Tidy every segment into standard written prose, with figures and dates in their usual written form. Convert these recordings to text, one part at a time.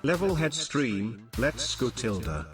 Levelhead stream, let's go tilde.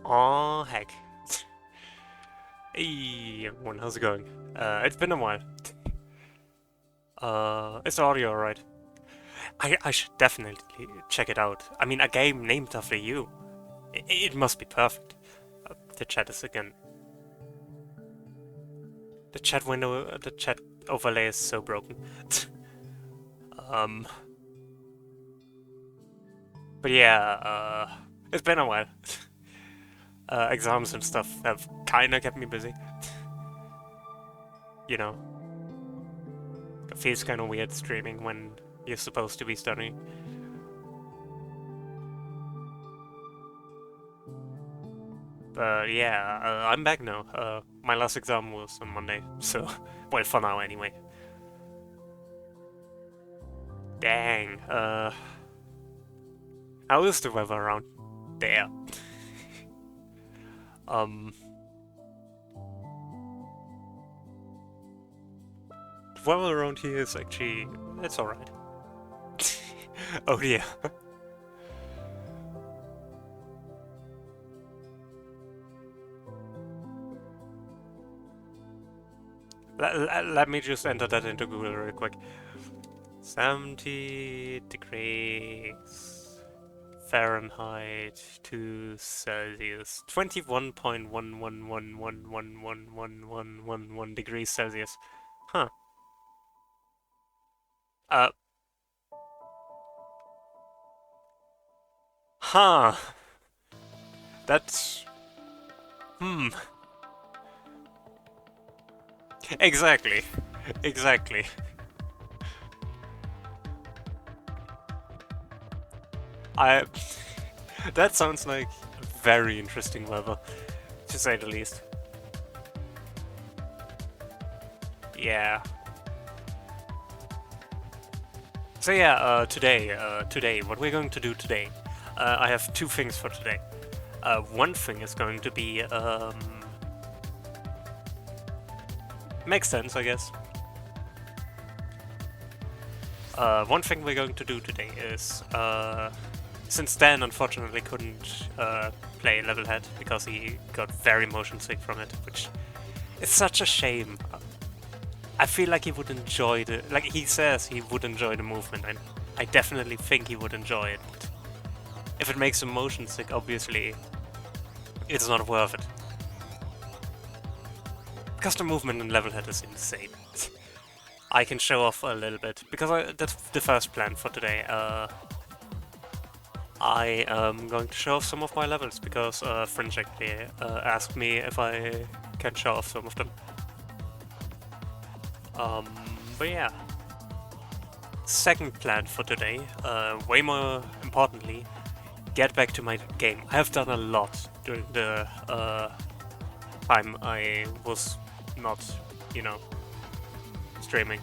Oh heck. Hey everyone, how's it going? It's been a while. Is the audio alright? I should definitely check it out. I mean, a game named after you. It must be perfect. The chat is again. The chat window, the chat overlay is so broken. um, but yeah, it's been a while. Exams and stuff have kinda kept me busy. You know, it feels kinda weird streaming when you're supposed to be studying. But yeah, I'm back now. My last exam was on Monday, so well, for now anyway. Dang. How is the weather around there? um, the weather around here is actually it's alright. Oh dear. Let me just enter that into Google real quick. 70 degrees Fahrenheit to Celsius. 21.111111111 degrees Celsius. Huh. Uh. Huh. That's... Hmm. Exactly. Exactly. I... That sounds like very interesting weather, to say the least. Yeah. So yeah, today, what we're going to do today, I have two things for today. One thing is going to be, makes sense, I guess. One thing we're going to do today is, since Dan unfortunately couldn't play Levelhead because he got very motion sick from it, which is such a shame. I feel like he would enjoy the... Like, he says he would enjoy the movement, and I definitely think he would enjoy it, but if it makes him motion sick, obviously, it's not worth it. Because the movement in Levelhead is insane. I can show off a little bit, because that's the first plan for today. I am going to show off some of my levels, because Fringe actually asked me if I can show off some of them. But yeah. Second plan for today, way more importantly, get back to my game. I have done a lot during the time I was not, you know, streaming.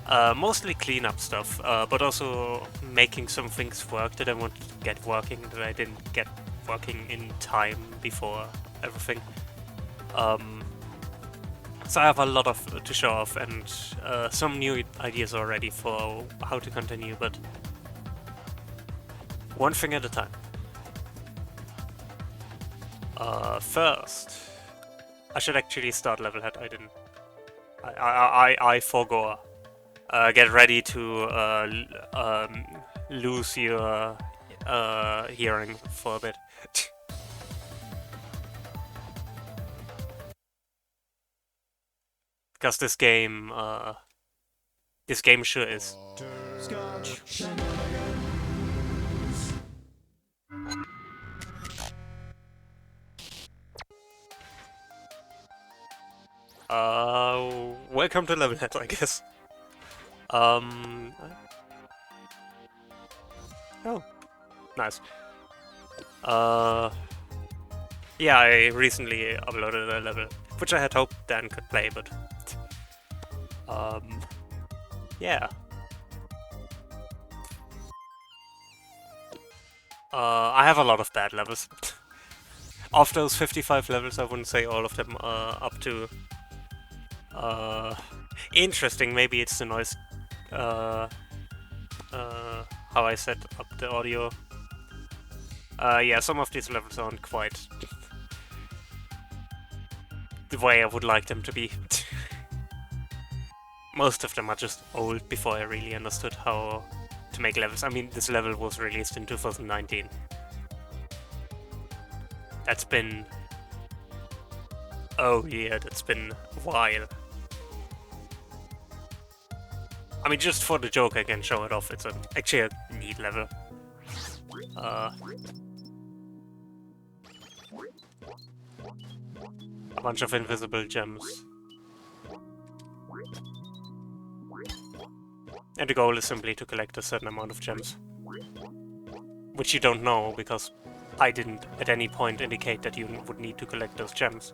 Mostly cleanup stuff, but also making some things work that I wanted to get working that I didn't get working in time before everything. So I have a lot to show off and some new ideas already for how to continue, but one thing at a time. First, I should actually start Levelhead. I didn't. I forgot. Get ready to lose your hearing for a bit. Because this game sure is. Welcome to Levelhead, I guess. Oh, nice. Yeah, I recently uploaded a level, which I had hoped Dan could play, but yeah. I have a lot of bad levels. Of those 55 levels, I wouldn't say all of them are up to interesting. Maybe it's the noise, how I set up the audio. Yeah, some of these levels aren't quite the way I would like them to be. Most of them are just old before I really understood how to make levels. I mean, this level was released in 2019. That's been... Oh yeah, that's been a while. I mean, just for the joke I can show it off. It's actually a neat level. A bunch of invisible gems. And the goal is simply to collect a certain amount of gems. Which you don't know, because I didn't at any point indicate that you would need to collect those gems.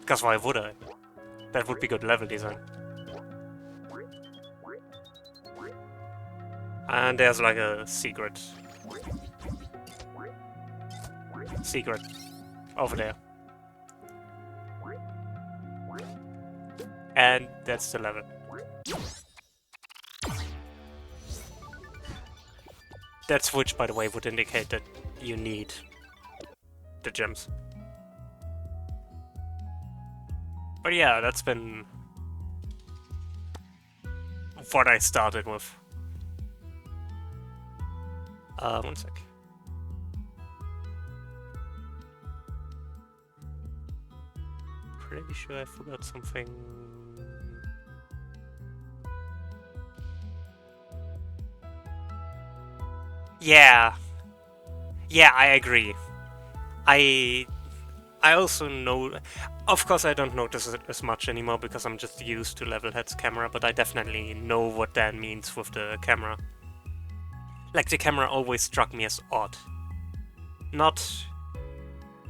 Because why would I? That would be good level design. And there's like a secret over there. And that's the level. That switch, by the way, would indicate that you need the gems. But yeah, that's been what I started with. One sec. Pretty sure I forgot something. Yeah. Yeah, I agree. I also know... Of course I don't notice it as much anymore because I'm just used to Levelhead's camera, but I definitely know what that means with the camera. Like, the camera always struck me as odd. Not...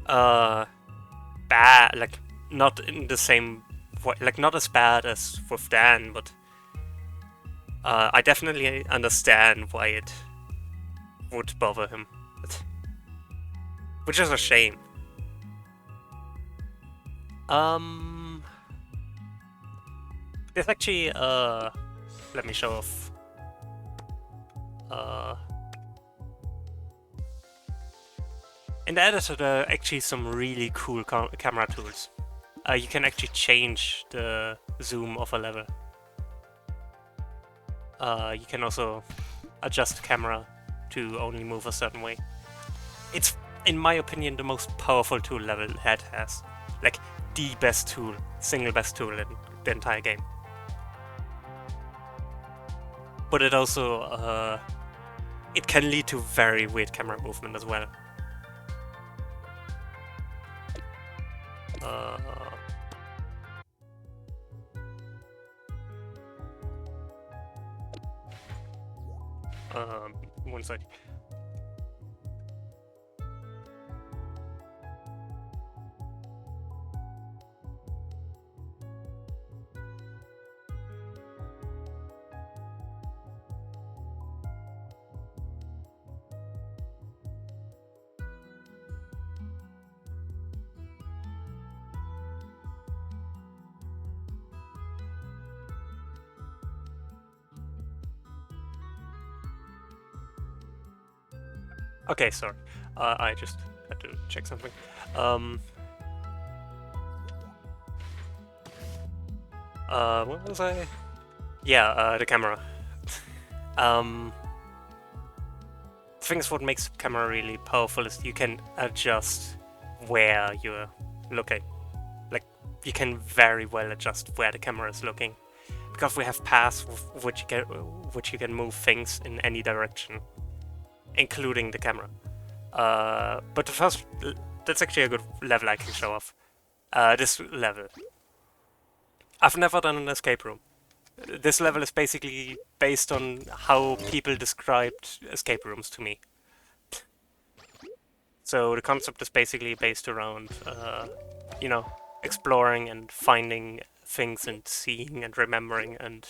bad, like, not in the same way, like, not as bad as with Dan, but... I definitely understand why it would bother him. Which is a shame. There's actually, let me show off. In the editor, there are actually some really cool camera tools. You can actually change the zoom of a level. You can also adjust the camera to only move a certain way. It's, in my opinion, the most powerful tool Levelhead has. Like, the best tool, single best tool in the entire game. But it also, it can lead to very weird camera movement as well. One sec. Okay, sorry. I just had to check something. What was I? Yeah, the camera. Things what makes the camera really powerful is you can adjust where you're looking. Like, you can very well adjust where the camera is looking. Because we have paths with which you can move things in any direction, including the camera. But the first, that's actually a good level I can show off. This level. I've never done an escape room. This level is basically based on how people described escape rooms to me. So the concept is basically based around, you know, exploring and finding things and seeing and remembering and...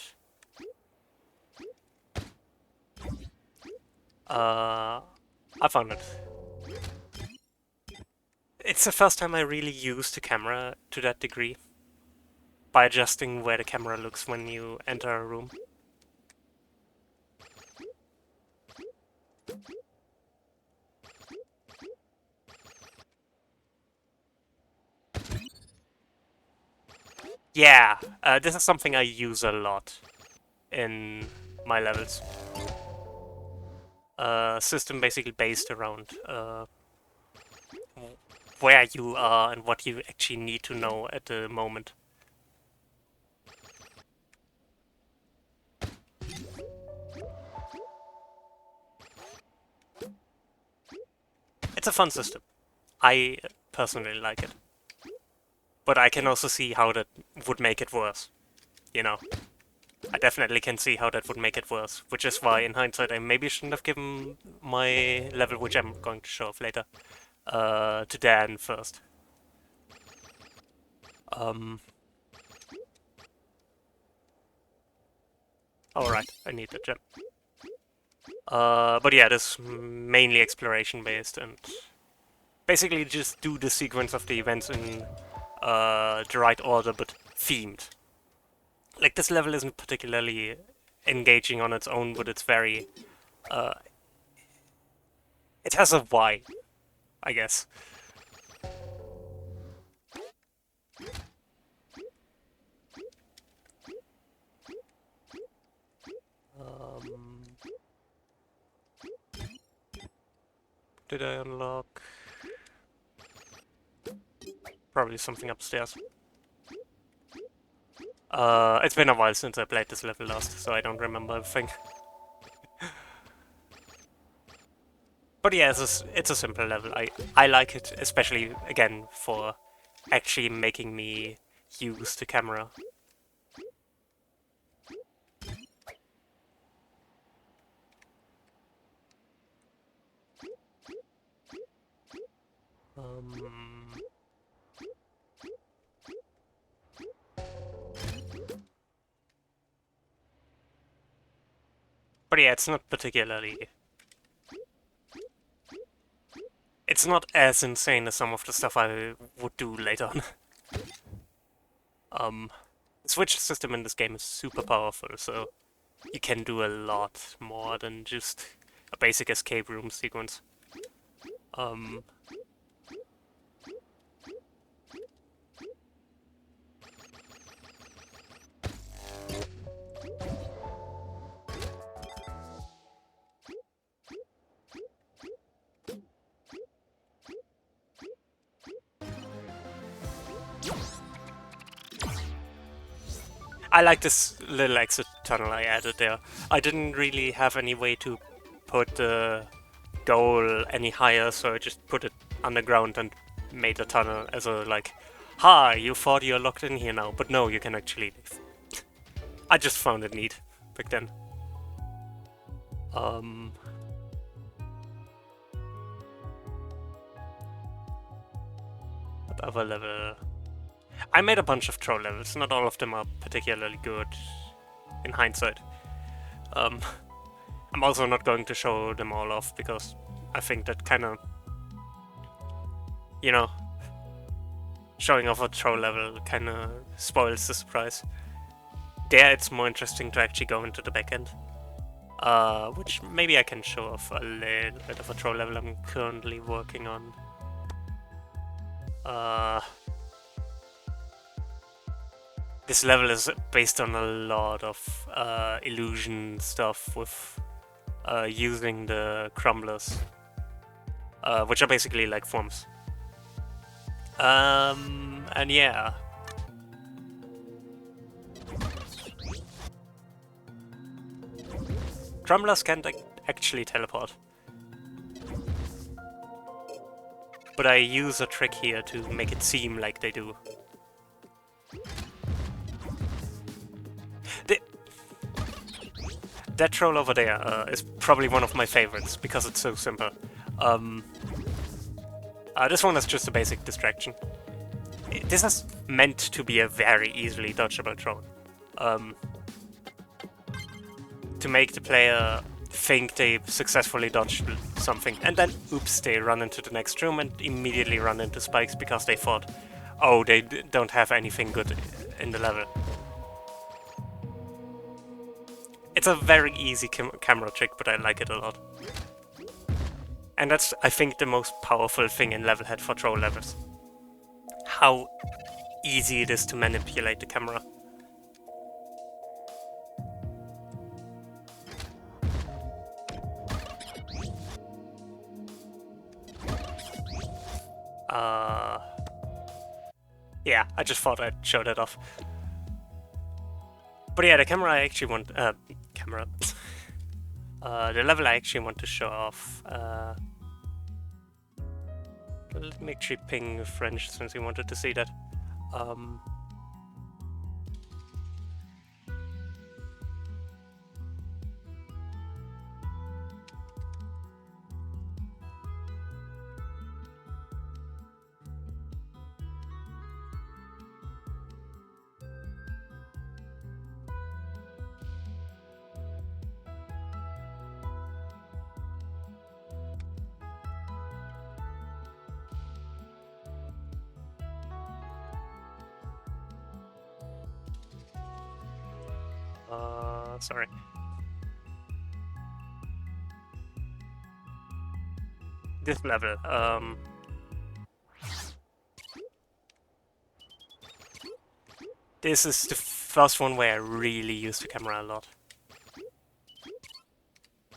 I found it. It's the first time I really used the camera to that degree. By adjusting where the camera looks when you enter a room. Yeah, this is something I use a lot in my levels. System basically based around where you are and what you actually need to know at the moment. It's a fun system. I personally like it. But I can also see how that would make it worse, you know. I definitely can see how that would make it worse, which is why, in hindsight, I maybe shouldn't have given my level, which I'm going to show off later, to Dan first. Alright, I need the gem. But yeah, this is mainly exploration based and basically just do the sequence of the events in the right order, but themed. Like, this level isn't particularly engaging on its own, but it's very... it has a why, I guess. Did I unlock? Probably something upstairs. It's been a while since I played this level last, so I don't remember everything. But yeah, it's a simple level. I like it, especially, again, for actually making me use the camera. But yeah, it's not particularly... It's not as insane as some of the stuff I would do later on. The switch system in this game is super powerful, so you can do a lot more than just a basic escape room sequence. I like this little exit tunnel I added there. I didn't really have any way to put the goal any higher, so I just put it underground and made a tunnel as a, like, ha, you thought you're locked in here now, but no, you can actually leave. I just found it neat back then. What other level? I made a bunch of troll levels, not all of them are particularly good in hindsight. I'm also not going to show them all off because I think that kind of, you know, showing off a troll level kind of spoils the surprise. There it's more interesting to actually go into the back end. Which maybe I can show off a little bit of a troll level I'm currently working on. This level is based on a lot of illusion stuff with using the crumblers, which are basically like forms. And yeah. Crumblers can't actually teleport. But I use a trick here to make it seem like they do. That troll over there is probably one of my favorites because it's so simple. This one is just a basic distraction. This is meant to be a very easily dodgeable troll. To make the player think they successfully dodged something, and then, oops, they run into the next room and immediately run into spikes because they thought, oh, they don't have anything good in the level. It's a very easy camera trick, but I like it a lot. And that's, I think, the most powerful thing in Levelhead for troll levels. How easy it is to manipulate the camera. Yeah, I just thought I'd show that off. But yeah, the camera I actually want... camera. The level I actually want to show off... let me actually ping French since he wanted to see that. Sorry. This level, this is the first one where I really use the camera a lot.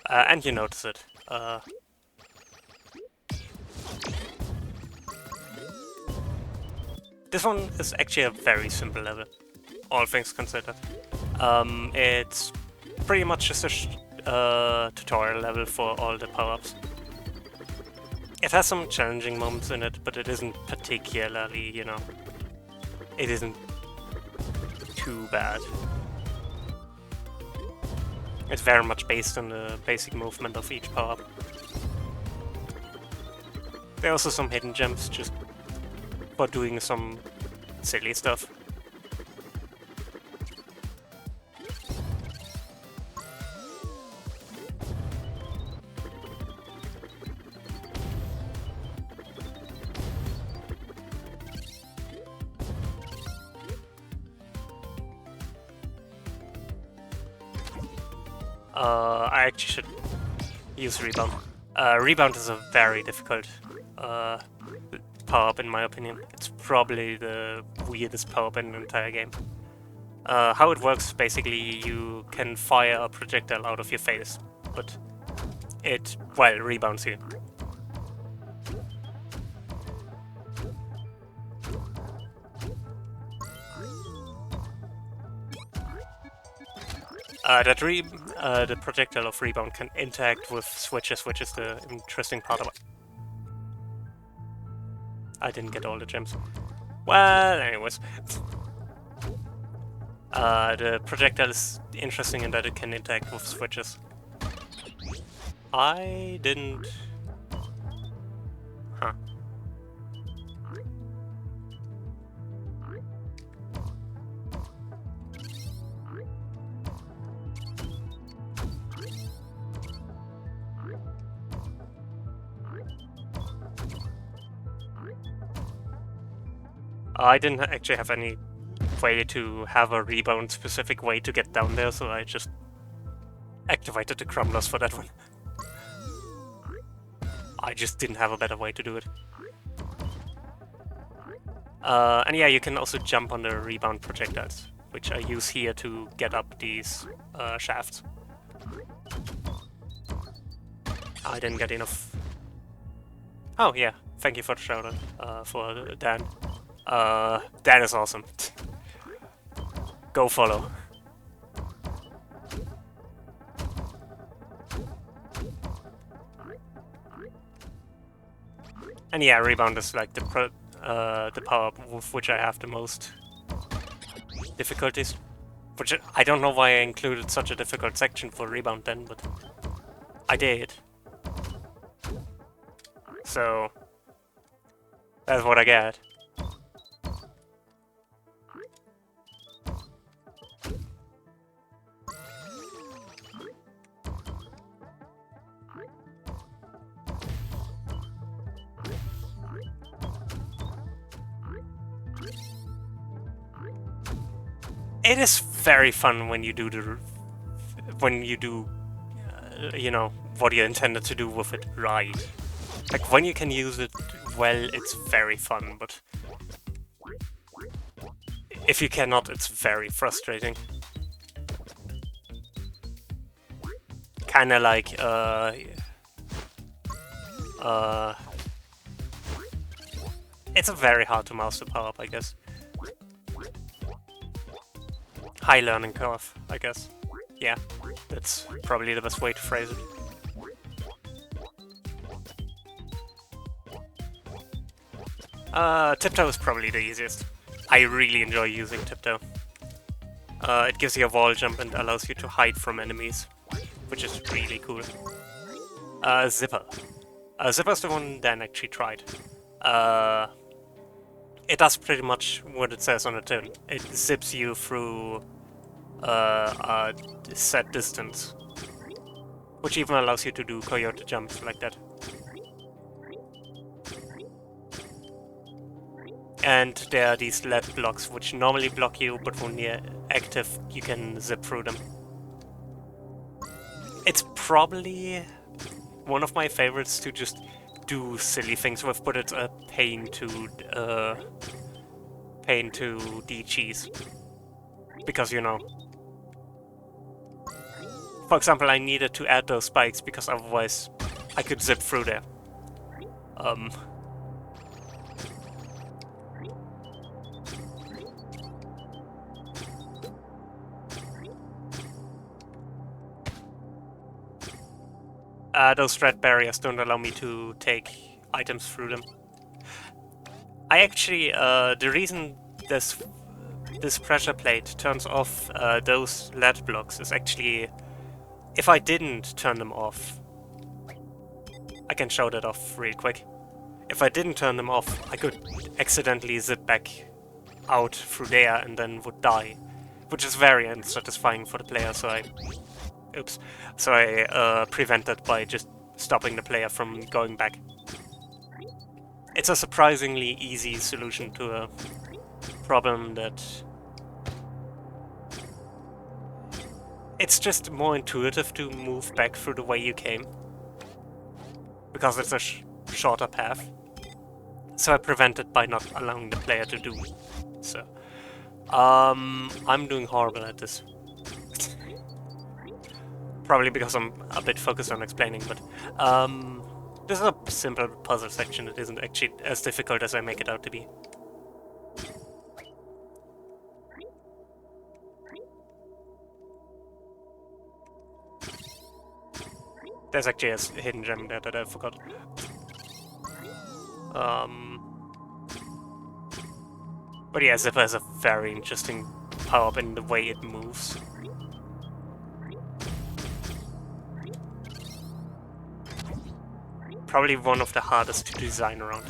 And you notice it. This one is actually a very simple level, all things considered. It's pretty much just a tutorial level for all the power-ups. It has some challenging moments in it, but it isn't particularly, you know, it isn't too bad. It's very much based on the basic movement of each power-up. There are also some hidden gems just for doing some silly stuff. I actually should use Rebound. Rebound is a very difficult power-up in my opinion. It's probably the weirdest power-up in the entire game. How it works, basically, you can fire a projectile out of your face, but it, well, rebounds you. The projectile of Rebound can interact with switches, which is the interesting part of it. I didn't get all the gems. Well, anyways. The projectile is interesting in that it can interact with switches. I didn't... Huh. I didn't actually have any way to have a rebound specific way to get down there, so I just activated the crumblers for that one. I just didn't have a better way to do it. And yeah, you can also jump on the rebound projectiles, which I use here to get up these shafts. I didn't get enough. Oh yeah, thank you for the shout out for Dan. Dan is awesome. Go follow. And yeah, Rebound is like the power-up with which I have the most difficulties. Which I don't know why I included such a difficult section for Rebound then, but I did. So that's what I get. It is very fun when you do you know, what you intended to do with it right. Like when you can use it well, it's very fun, but If you cannot, it's very frustrating. Kinda like, it's very hard to master power-up, I guess. High learning curve, I guess. Yeah, that's probably the best way to phrase it. Tiptoe is probably the easiest. I really enjoy using Tiptoe. It gives you a wall jump and allows you to hide from enemies, which is really cool. Zipper. Zipper's the one Dan actually tried. It does pretty much what it says on the tin. It zips you through a set distance, which even allows you to do coyote jumps like that. And there are these lead blocks which normally block you, but when you're active, you can zip through them. It's probably one of my favorites to just do silly things with, but it's a pain to de-cheese. Because, you know... For example, I needed to add those spikes because otherwise I could zip through there. Those red barriers don't allow me to take items through them. I actually, the reason this pressure plate turns off those lead blocks is actually, if I didn't turn them off, I can show that off real quick. If I didn't turn them off, I could accidentally zip back out through there and then would die, which is very unsatisfying for the player, so I... Oops. So I prevent that by just stopping the player from going back. It's a surprisingly easy solution to a problem that... It's just more intuitive to move back through the way you came, because it's a shorter path. So I prevent it by not allowing the player to do so. I'm doing horrible at this. Probably because I'm a bit focused on explaining, but this is a simple puzzle section. It isn't actually as difficult as I make it out to be. There's actually a hidden gem there that I forgot. But yeah, Zipper is a very interesting power-up in the way it moves. Probably one of the hardest to design around.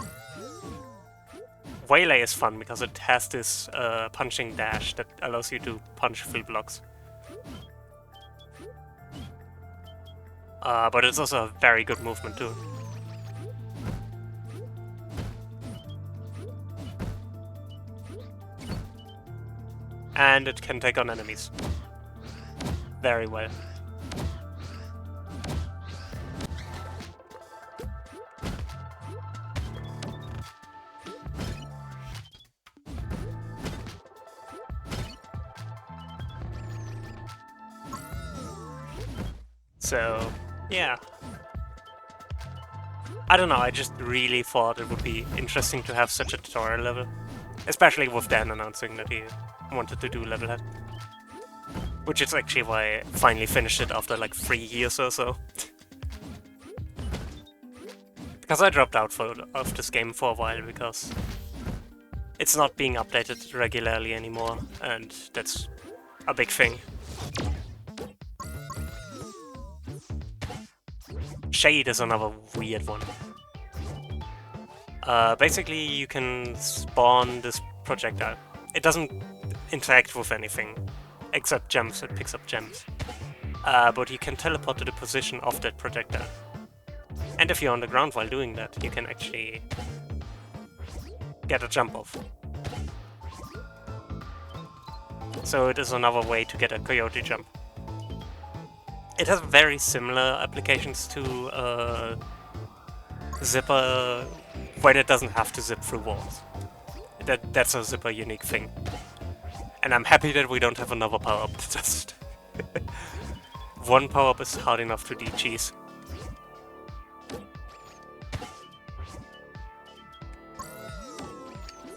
Waylay is fun because it has this punching dash that allows you to punch through blocks. But it's also a very good movement too. And it can take on enemies very well. So, yeah. I don't know, I just really thought it would be interesting to have such a tutorial level. Especially with Dan announcing that he wanted to do Levelhead. Which is actually why I finally finished it after like 3 years or so. Because I dropped out of this game for a while because it's not being updated regularly anymore, and that's a big thing. Shade is another weird one. Basically, you can spawn this projectile. It doesn't interact with anything, except gems. It picks up gems. But you can teleport to the position of that projectile. And if you're on the ground while doing that, you can actually get a jump off. So it is another way to get a coyote jump. It has very similar applications to Zipper when it doesn't have to zip through walls. That's a Zipper unique thing. And I'm happy that we don't have another power-up. Just one power-up is hard enough to de-cheese.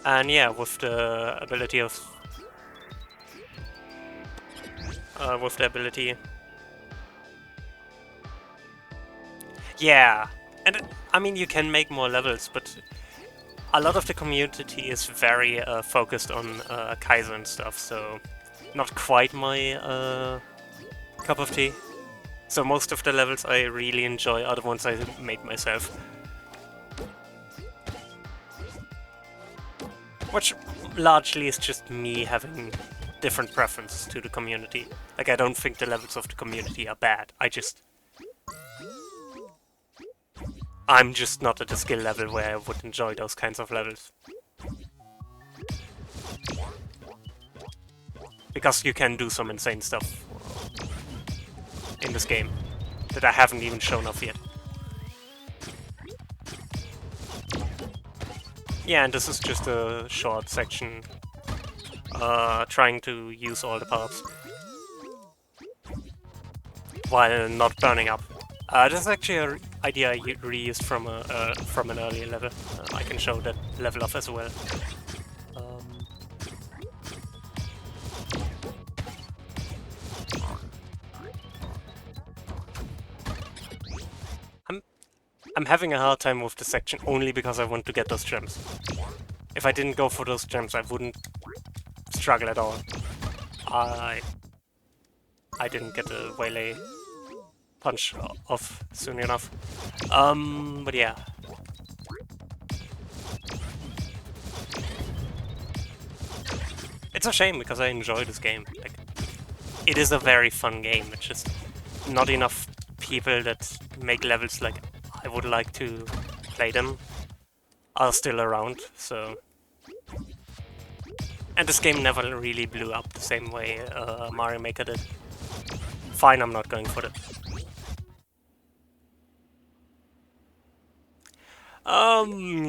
And yeah, with the ability of... Yeah, and I mean, you can make more levels, but a lot of the community is very focused on Kaiser and stuff, so not quite my cup of tea. So most of the levels I really enjoy are the ones I made myself. Which largely is just me having different preferences to the community. Like, I don't think the levels of the community are bad, I'm just not at a skill level where I would enjoy those kinds of levels. Because you can do some insane stuff in this game that I haven't even shown off yet. Yeah, and this is just a short section trying to use all the power-ups while not burning up. This is actually an idea I reused from an earlier level. I can show that level off as well. I'm having a hard time with this section only because I want to get those gems. If I didn't go for those gems, I wouldn't struggle at all. I didn't get a waylay punch off soon enough. But yeah. It's a shame because I enjoy this game. Like, it is a very fun game. It's just not enough people that make levels like I would like to play them are still around, so... And this game never really blew up the same way Mario Maker did. Fine, I'm not going for it.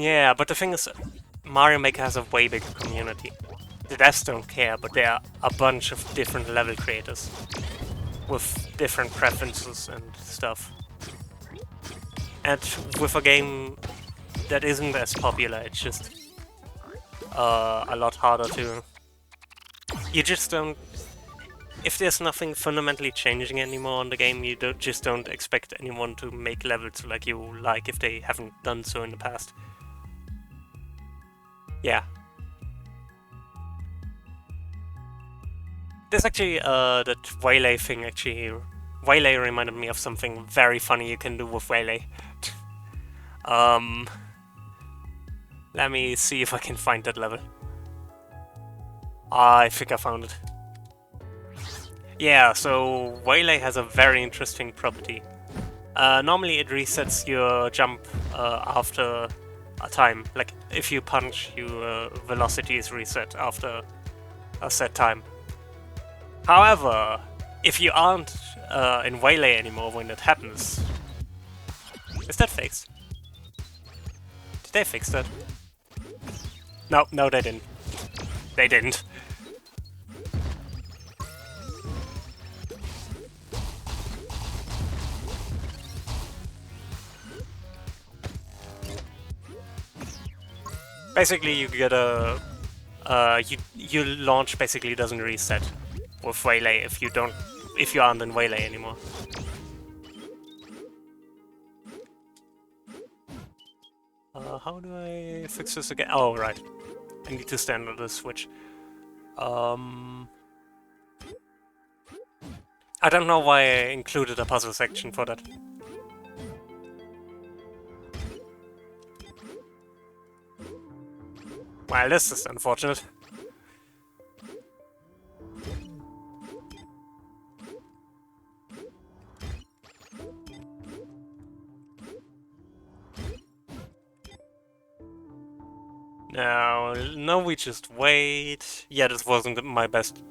Yeah, but the thing is, Mario Maker has a way bigger community. The devs don't care, but there are a bunch of different level creators with different preferences and stuff. And with a game that isn't as popular, it's just a lot harder to... You just don't... If there's nothing fundamentally changing anymore on the game, you just don't expect anyone to make levels like you like if they haven't done so in the past. Yeah. There's actually, that Waylay thing actually... Waylay reminded me of something very funny you can do with Waylay. Let me see if I can find that level. I think I found it. Yeah, so Waylay has a very interesting property. Normally it resets your jump after a time. Like, if you punch, your velocity is reset after a set time. However, if you aren't in Waylay anymore when that happens... Is that fixed? Did they fix that? No, they didn't. They didn't. Basically, you get a... your launch basically doesn't reset with Waylay if you aren't in Waylay anymore. How do I fix this again? Oh, right. I need to stand on the switch. I don't know why I included a puzzle section for that. Well, this is unfortunate. No, we just wait. Yeah, this wasn't my best...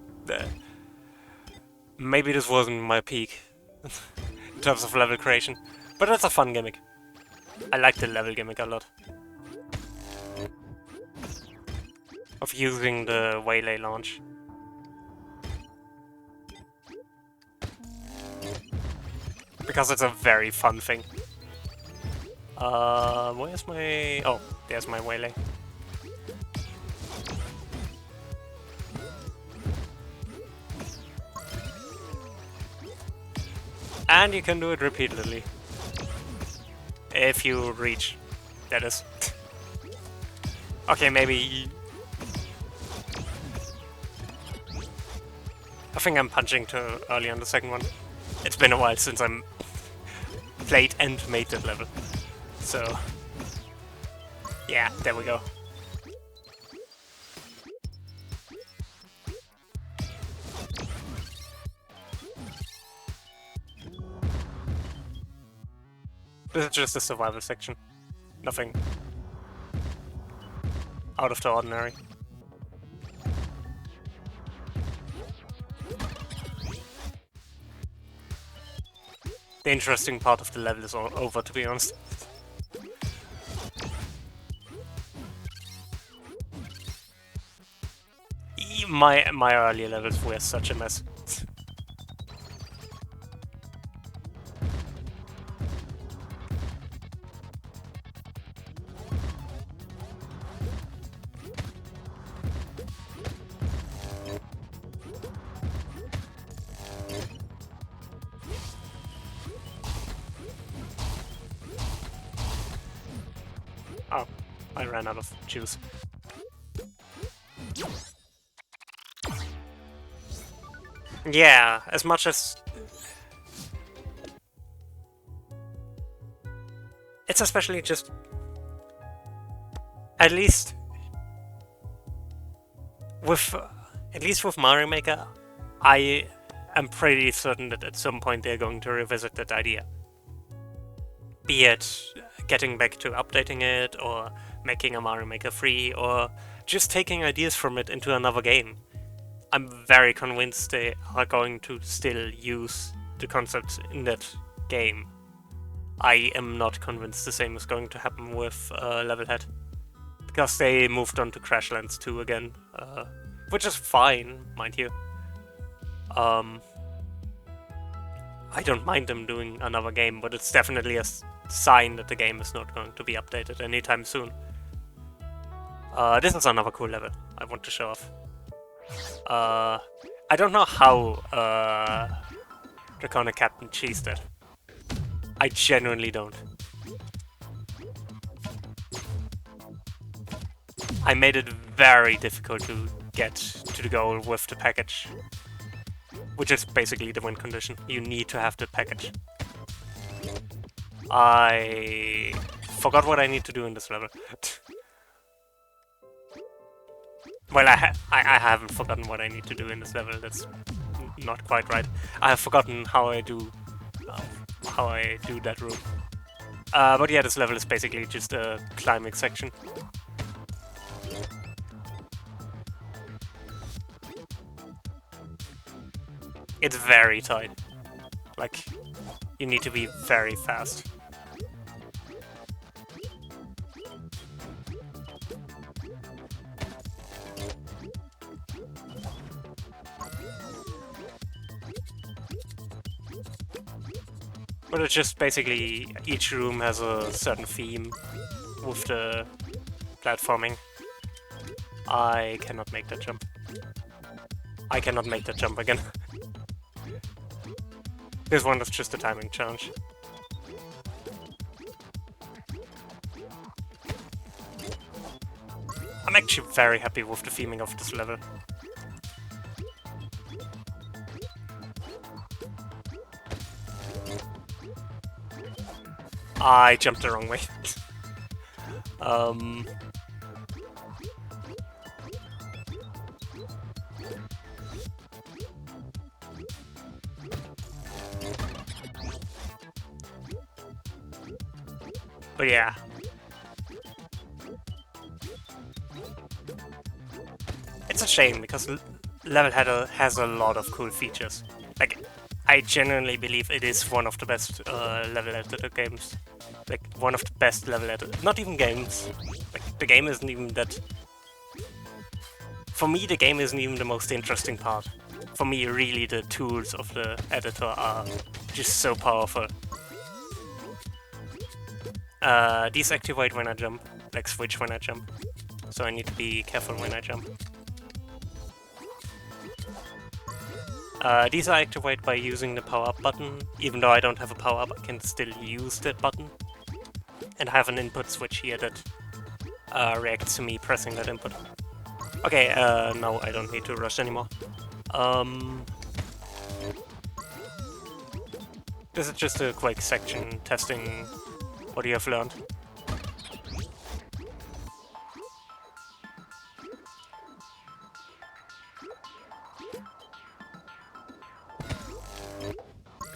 maybe this wasn't my peak in terms of level creation. But that's a fun gimmick. I like the level gimmick a lot. Of using the Waylay launch. because it's a very fun thing. Where's my... Oh, there's my waylay. And you can do it repeatedly. If you reach, that is. Okay, maybe... I think I'm punching too early on the second one. It's been a while since I'm played and made that level. So... yeah, there we go. This is just a survival section. Nothing out of the ordinary. The interesting part of the level is all over, to be honest. My earlier levels were such a mess. Oh, I ran out of juice. Yeah, as much as... it's especially just... At least with Mario Maker, I am pretty certain that at some point they're going to revisit that idea. Be it getting back to updating it, or making a Mario Maker free, or just taking ideas from it into another game. I'm very convinced they are going to still use the concepts in that game. I am not convinced the same is going to happen with Levelhead. Because they moved on to Crashlands 2 again, which is fine, mind you. I don't mind them doing another game, but it's definitely a sign that the game is not going to be updated anytime soon. This is another cool level I want to show off. I don't know how Draconic Captain cheesed it. I genuinely don't. I made it very difficult to get to the goal with the package. Which is basically the win condition. You need to have the package. I forgot what I need to do in this level. Well, I haven't forgotten what I need to do in this level. That's not quite right. I have forgotten how I do that room. But yeah, this level is basically just a climbing section. It's very tight. Like, you need to be very fast. But it's just basically each room has a certain theme with the platforming. I cannot make that jump. I cannot make that jump again. This one is just a timing challenge. I'm actually very happy with the theming of this level. I jumped the wrong way. But yeah. It's a shame, because Levelhead has a lot of cool features. Like, I genuinely believe it is one of the best level editor games. Like, one of the best level editor... Not even games. Like, the game isn't even that... For me, the game isn't even the most interesting part. for me, really the tools of the editor are just so powerful. These activate when I jump, like switch when I jump, so I need to be careful when I jump. These are activated by using the power up button. Even though I don't have a power up, I can still use that button. And I have an input switch here that reacts to me pressing that input. Okay, no, I don't need to rush anymore. This is just a quick section testing what you have learned.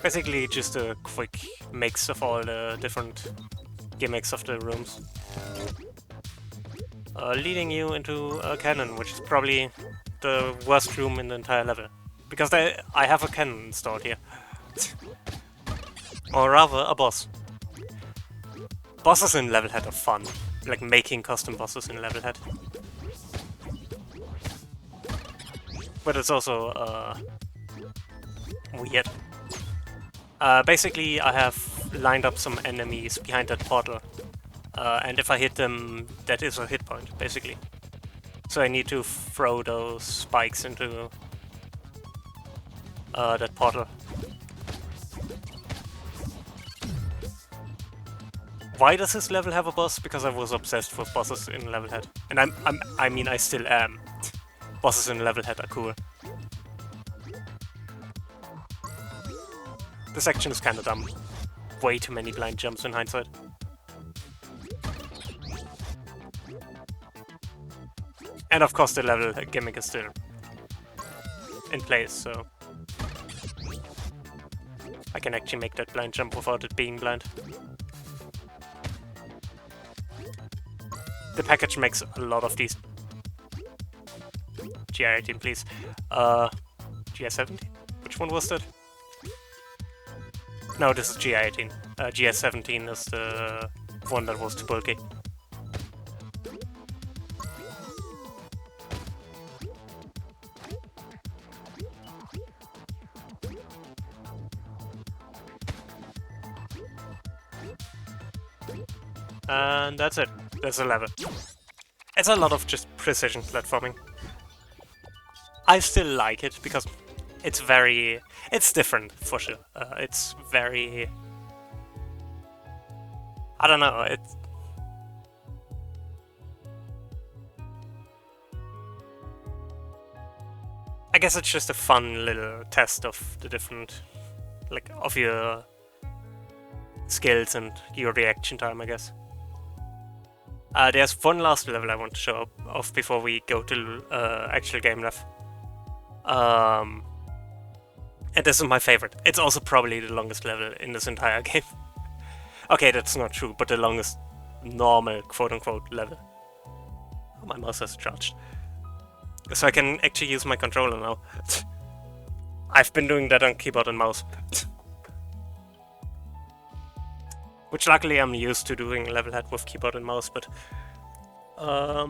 Basically just a quick mix of all the different gimmicks of the rooms. Leading you into a cannon, which is probably the worst room in the entire level. Because I have a cannon installed here. Or rather, a boss. Bosses in Levelhead are fun. Like making custom bosses in Levelhead. But it's also weird. Basically, I have lined up some enemies behind that portal. And if I hit them, that is a hit point, basically. So I need to throw those spikes into that portal. Why does this level have a boss? Because I was obsessed with bosses in Levelhead. And I mean, I still am. Bosses in Levelhead are cool. This section is kinda dumb. Way too many blind jumps in hindsight. And of course the level gimmick is still in place, so I can actually make that blind jump without it being blind. The package makes a lot of these. GR18, please. GR17? Which one was that? No, this is GR18. GR17 is the one that was too bulky. And that's it. That's the level. It's a lot of just precision platforming. I still like it because it's very... It's different, for sure. It's very... I don't know, it's... I guess it's just a fun little test of the different... like, of your skills and your reaction time, I guess. There's one last level I want to show off before we go to actual game left. And this is my favorite. It's also probably the longest level in this entire game. Okay, that's not true, but the longest normal quote-unquote level. Oh, my mouse has charged. So I can actually use my controller now. I've been doing that on keyboard and mouse. Which luckily I'm used to doing Levelhead with keyboard and mouse, but I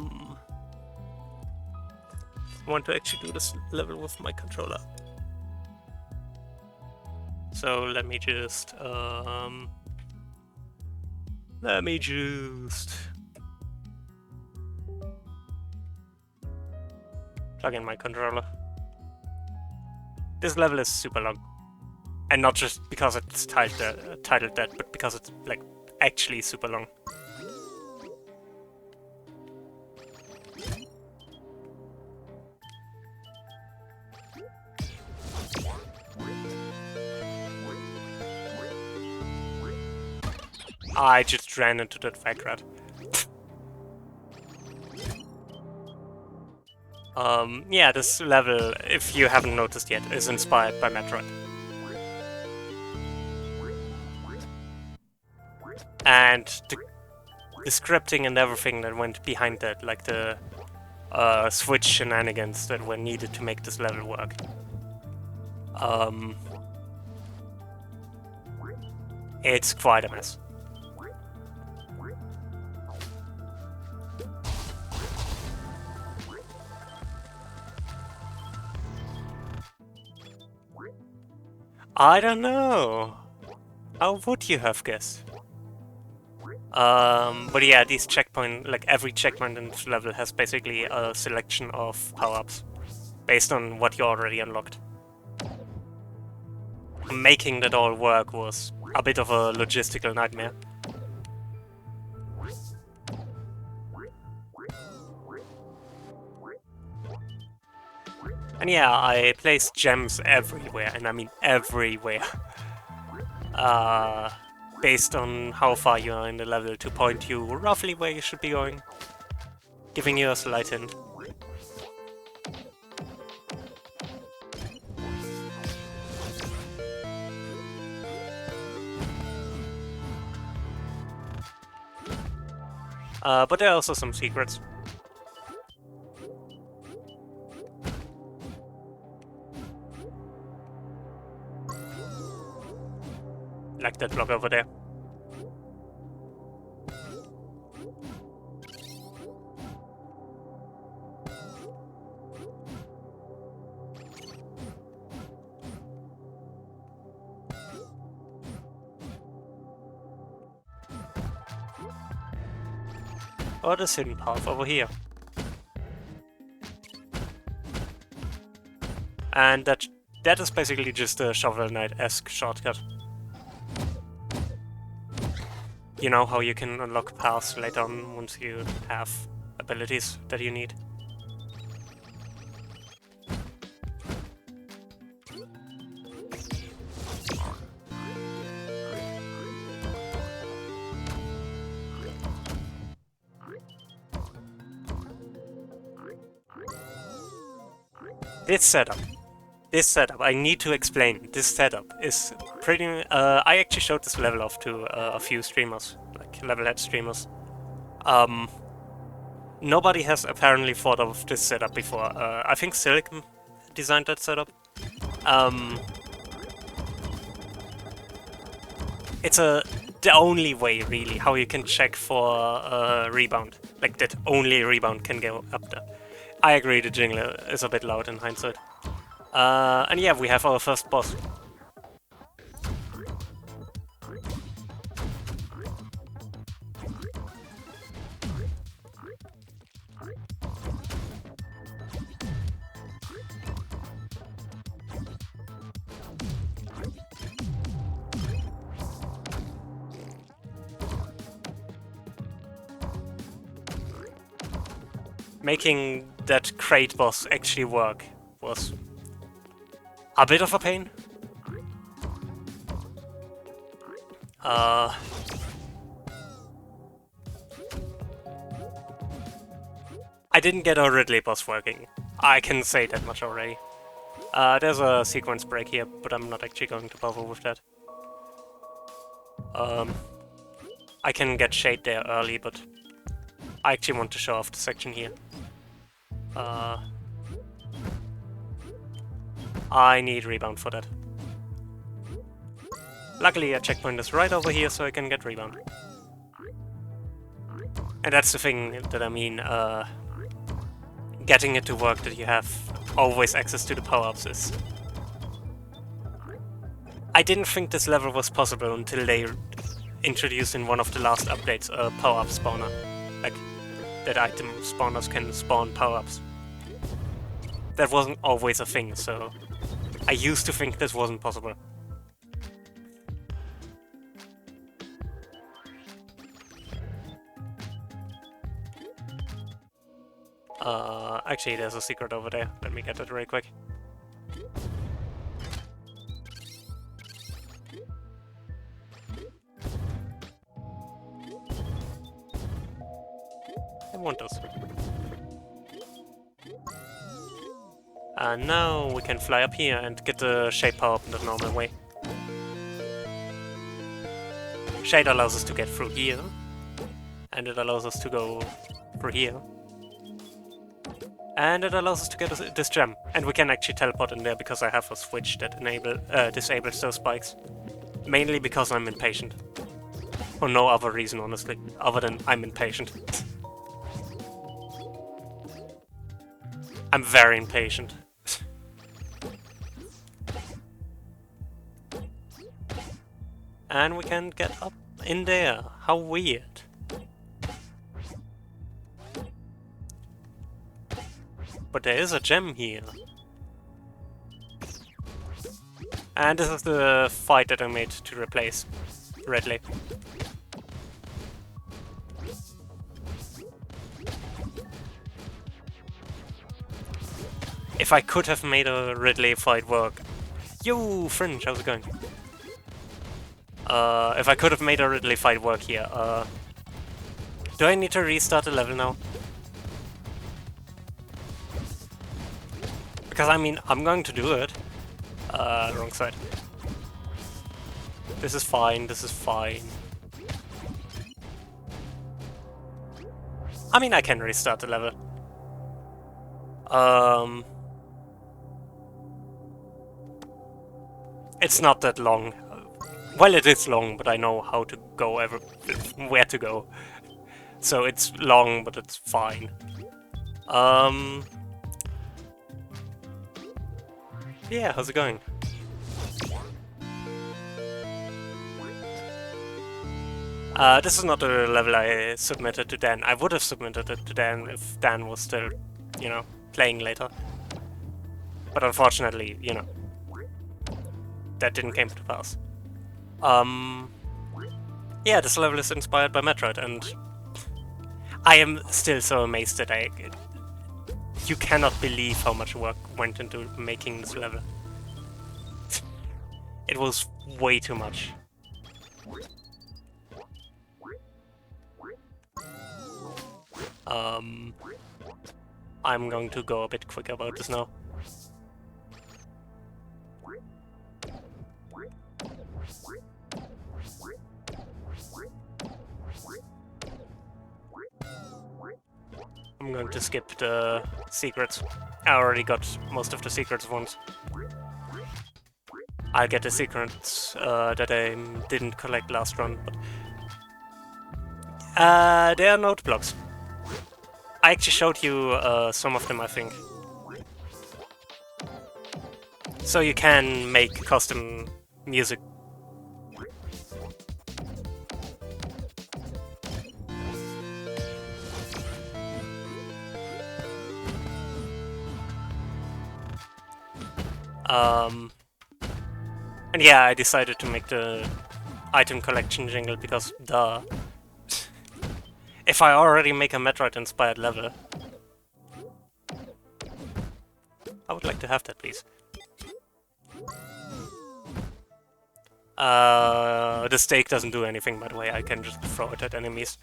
want to actually do this level with my controller. So let me just plug in my controller. This level is super long. And not just because it's titled that, but because it's, like, actually super long. I just ran into that fat rat. Yeah, this level, if you haven't noticed yet, is inspired by Metroid. And the scripting and everything that went behind that, like the switch shenanigans that were needed to make this level work. It's quite a mess. I don't know. How would you have guessed? But yeah, these checkpoint, like every checkpoint in this level has basically a selection of power-ups based on what you already unlocked. Making that all work was a bit of a logistical nightmare. And yeah, I placed gems everywhere, and I mean everywhere. Based on how far you are in the level to point you roughly where you should be going. Giving you a slight hint. But there are also some secrets. Like that block over there. Or this hidden path over here. And that is basically just a Shovel Knight-esque shortcut. You know how you can unlock paths later on once you have abilities that you need. This setup, I need to explain. This setup is pretty. I actually showed this level off to a few streamers, like Levelhead streamers. Nobody has apparently thought of this setup before. I think Silicon designed that setup. It's the only way, really, how you can check for rebound. Like, that only rebound can go up there. I agree, the jingle is a bit loud in hindsight. And yeah, we have our first boss. Making that crate boss actually work was a bit of a pain. I didn't get a Ridley boss working. I can say that much already. There's a sequence break here, but I'm not actually going to bother with that. I can get Shade there early, but I actually want to show off the section here. I need rebound for that. Luckily a checkpoint is right over here, so I can get rebound. And that's the thing that I mean, getting it to work that you have always access to the power-ups is... I didn't think this level was possible until they introduced in one of the last updates a power-up spawner. Like, that item spawners can spawn power-ups. That wasn't always a thing, so I used to think this wasn't possible. Actually, there's a secret over there. Let me get it really quick. I want those. And now we can fly up here and get the Shade power up in the normal way. Shade allows us to get through here, and it allows us to go through here. And it allows us to get this gem. And we can actually teleport in there because I have a switch that disables those spikes. Mainly because I'm impatient. For no other reason, honestly, other than I'm impatient. I'm very impatient. And we can get up in there. How weird. But there is a gem here. And this is the fight that I made to replace Redley. If I could have made a Ridley fight work... Yo, Fringe, how's it going? If I could have made a Ridley fight work here, do I need to restart the level now? Because, I mean, I'm going to do it. Wrong side. This is fine, this is fine. I mean, I can restart the level. It's not that long. Well, it is long, but I know how to go where to go. So it's long, but it's fine. Yeah, how's it going? This is not the level I submitted to Dan. I would have submitted it to Dan if Dan was still, you know, playing later. But unfortunately, you know, that didn't come to pass. Yeah, this level is inspired by Metroid, and I am still so amazed that you cannot believe how much work went into making this level. It was way too much. I'm going to go a bit quick about this now. I'm going to skip the secrets. I already got most of the secrets once. I'll get the secrets that I didn't collect last run, but... they are note blocks. I actually showed you some of them, I think. So you can make custom music. And yeah, I decided to make the item collection jingle because, duh. If I already make a Metroid-inspired level, I would like to have that, please. The stake doesn't do anything, by the way. I can just throw it at enemies.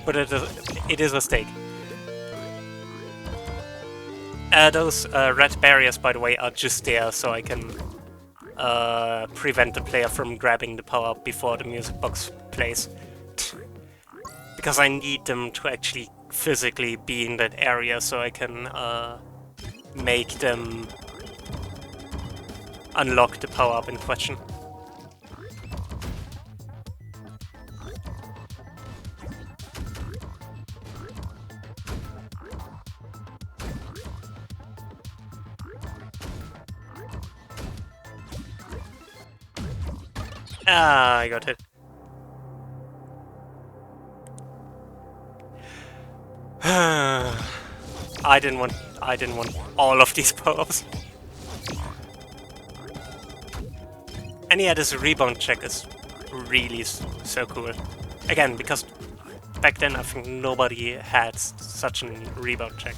But it is a stake. Those red barriers, by the way, are just there so I can prevent the player from grabbing the power-up before the music box plays. Because I need them to actually physically be in that area so I can make them unlock the power-up in question. Ah, I got hit. I didn't want all of these power-ups. And yeah, this rebound check is really so cool. Again, because back then I think nobody had such a rebound check.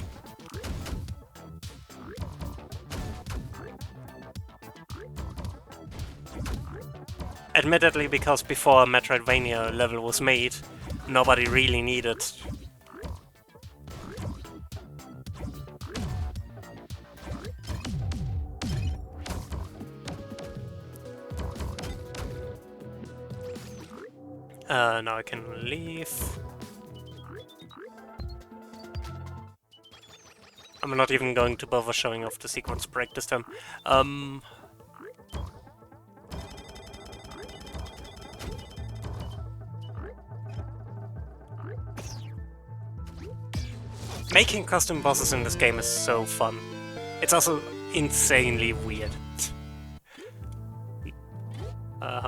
Admittedly, because before a Metroidvania level was made, nobody really needed. Now I can leave. I'm not even going to bother showing off the sequence break this time. Making custom bosses in this game is so fun. It's also insanely weird.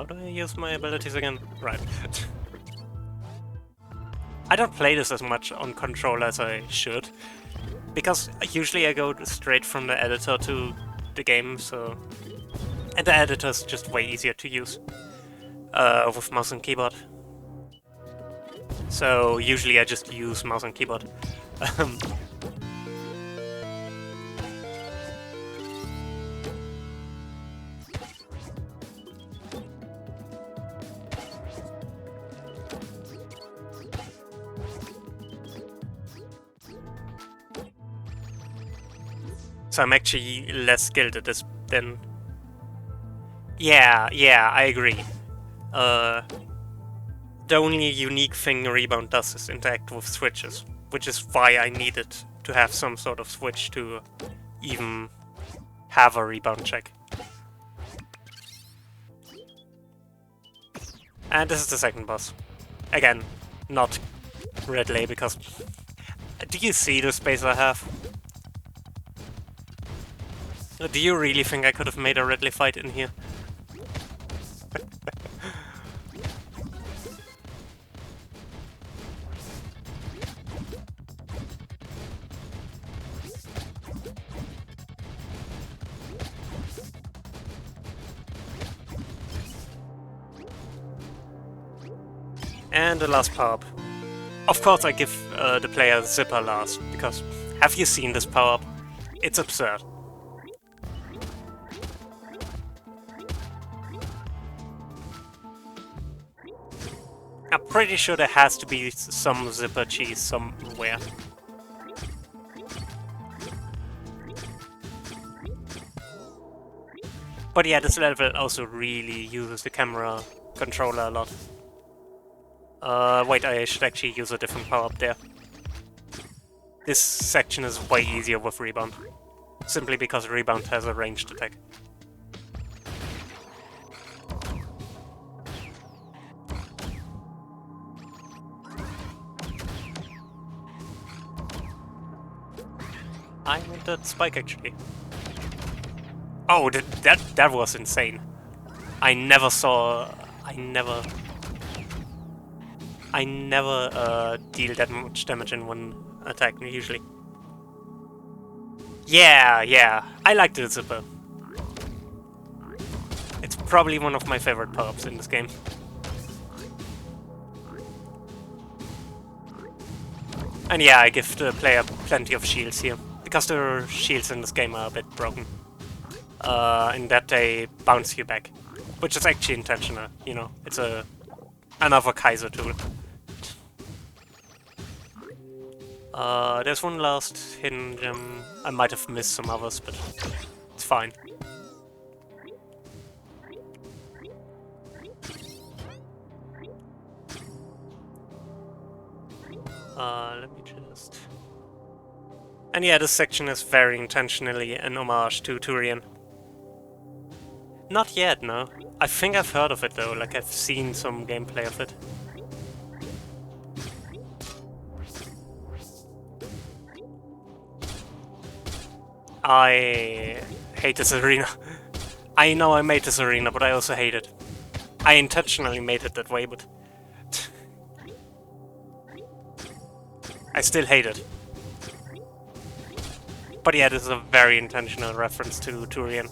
How do I use my abilities again? Right. I don't play this as much on controller as I should, because usually I go straight from the editor to the game, so... And the editor's just way easier to use with mouse and keyboard. So usually I just use mouse and keyboard. So I'm actually less skilled at this than... Yeah, I agree. The only unique thing Rebound does is interact with switches, which is why I needed to have some sort of switch to even have a rebound check. And this is the second boss. Again, not Ridley, because... Do you see the space I have? Do you really think I could have made a Ridley fight in here? And the last power-up. Of course I give the player Zipper last, because have you seen this power-up? It's absurd. I'm pretty sure there has to be some Zipper cheese somewhere. But yeah, this level also really uses the camera controller a lot. Wait, I should actually use a different power-up there. This section is way easier with Rebound. Simply because Rebound has a ranged attack. I want that spike actually. Oh, that was insane. I never deal that much damage in one attack usually. Yeah, I like the Zipper. It's probably one of my favorite power-ups in this game. And yeah, I give the player plenty of shields here, because the shields in this game are a bit broken. In that they bounce you back, which is actually intentional, you know, it's another Kaiser tool. There's one last hidden gem. I might have missed some others, but it's fine. Let me just... And yeah, this section is very intentionally an homage to Turian. Not yet, no. I think I've heard of it though, like I've seen some gameplay of it. I hate this arena. I know I made this arena, but I also hate it. I intentionally made it that way, but... I still hate it. But yeah, this is a very intentional reference to Turian.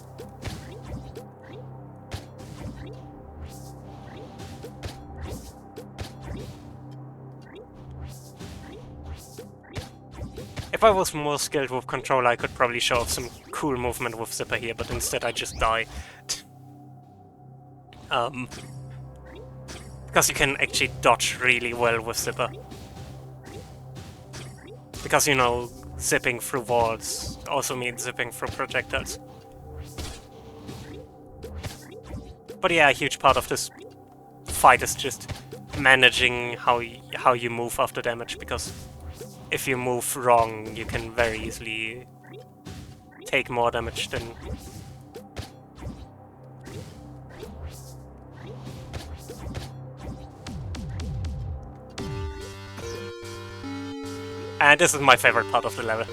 If I was more skilled with controller, I could probably show off some cool movement with Zipper here, but instead I just die. Because you can actually dodge really well with Zipper. Because, you know, zipping through walls also means zipping through projectiles. But yeah, a huge part of this fight is just managing how you move after damage, because if you move wrong, you can very easily take more damage than... And this is my favorite part of the level.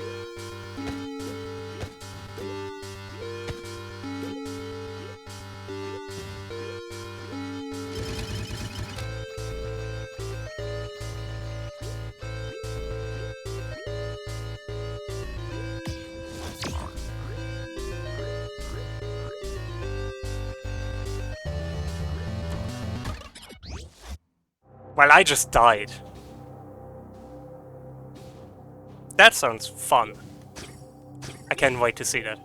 Well, I just died. That sounds fun. I can't wait to see that.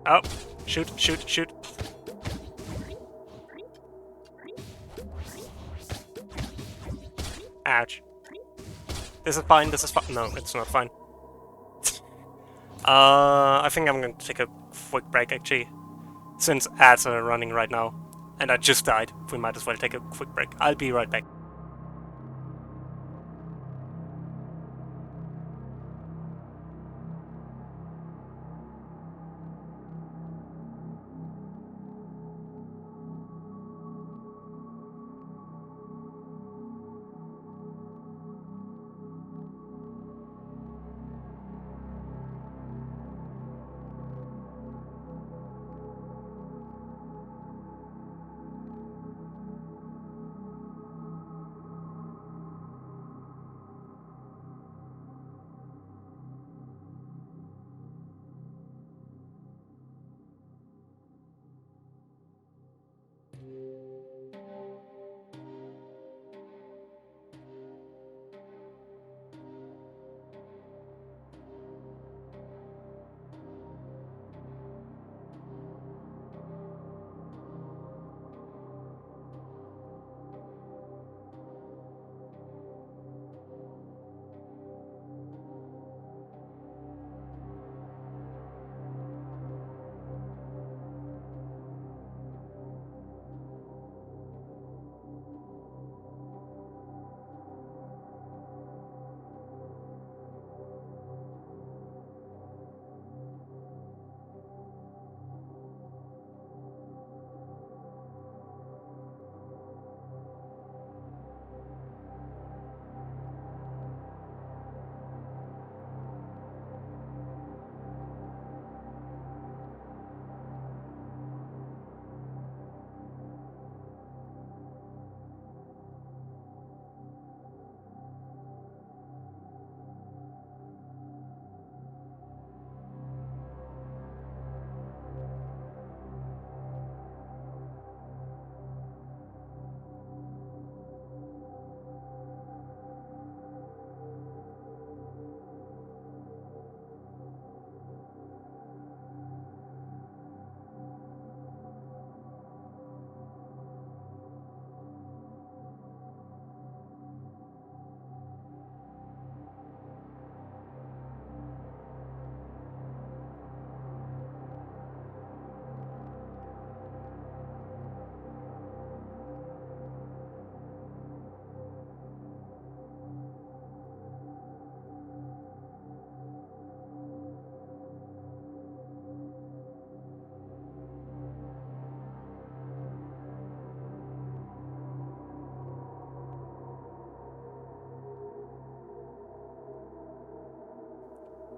Oh, shoot, shoot, shoot. Ouch. This is fine, this is fine. No, it's not fine. I think I'm gonna take a quick break actually. Since ads are running right now. And I just died, we might as well take a quick break. I'll be right back.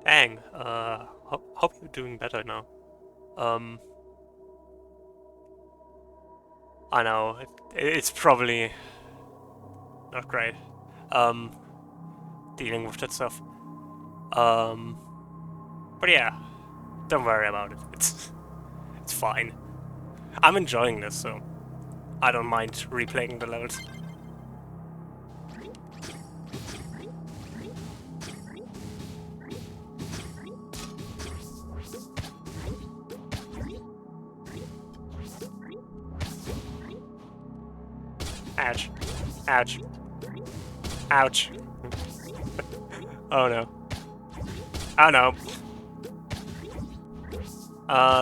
Dang, hope you're doing better now. I know, it's probably not great, dealing with that stuff. But yeah, don't worry about it, it's fine. I'm enjoying this, so I don't mind replaying the levels. Ouch. Ouch. Ouch. Oh no. Oh no.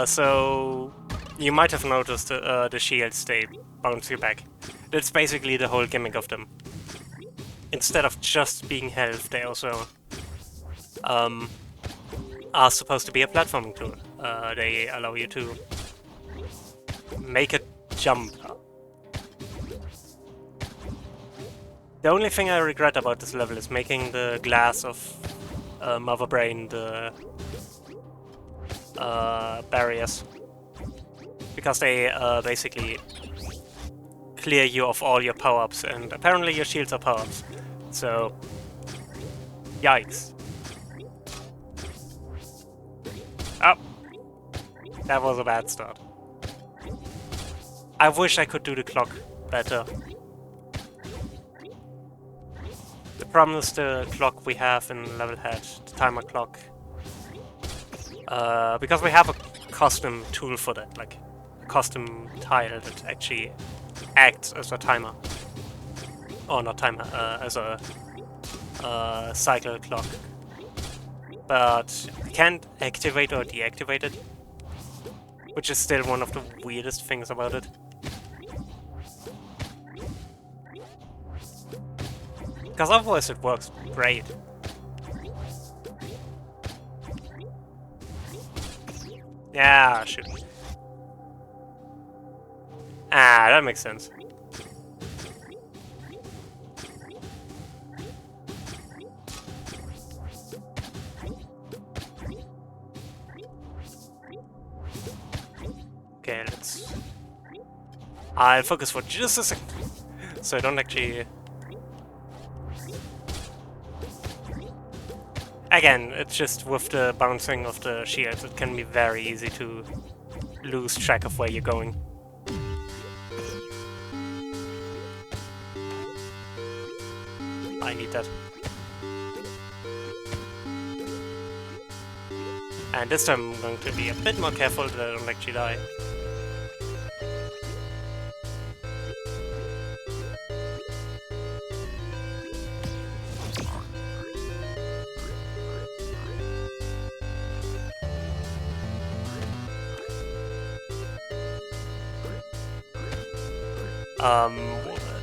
So you might have noticed the shields, they bounce you back. That's basically the whole gimmick of them. Instead of just being health, they also are supposed to be a platforming tool. They allow you to make a jump. The only thing I regret about this level is making the glass of Mother Brain the barriers. Because they basically clear you of all your power-ups, and apparently your shields are power-ups. So Yikes. Oh! That was a bad start. I wish I could do the clock better. The problem is the clock we have in Levelhead, the timer clock. Because we have a custom tool for that, like a custom tile that actually acts as a timer. Or not timer, as a cycle clock. But we can't activate or deactivate it, which is still one of the weirdest things about it. Because otherwise it works great. Yeah, shoot. Ah, that makes sense. Okay, let's... I'll focus for just a second, so I don't actually... Again, it's just with the bouncing of the shields, it can be very easy to lose track of where you're going. I need that. And this time I'm going to be a bit more careful that I don't actually die.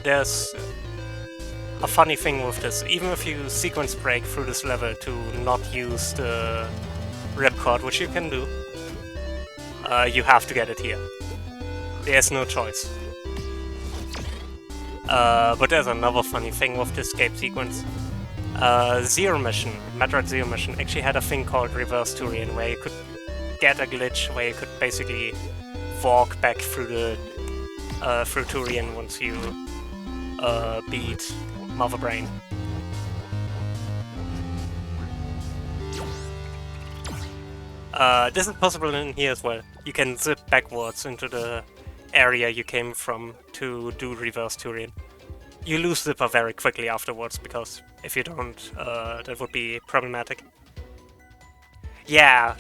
There's a funny thing with this. Even if you sequence break through this level to not use the ripcord, which you can do, you have to get it here. There's no choice. But there's another funny thing with this escape sequence. Zero Mission, Metroid Zero Mission, actually had a thing called Reverse Turian, where you could get a glitch where you could basically walk back through the through Turian once you beat Mother Brain. This is possible in here as well. You can zip backwards into the area you came from to do Reverse Turian. You lose zipper very quickly afterwards, because if you don't, that would be problematic. Yeah,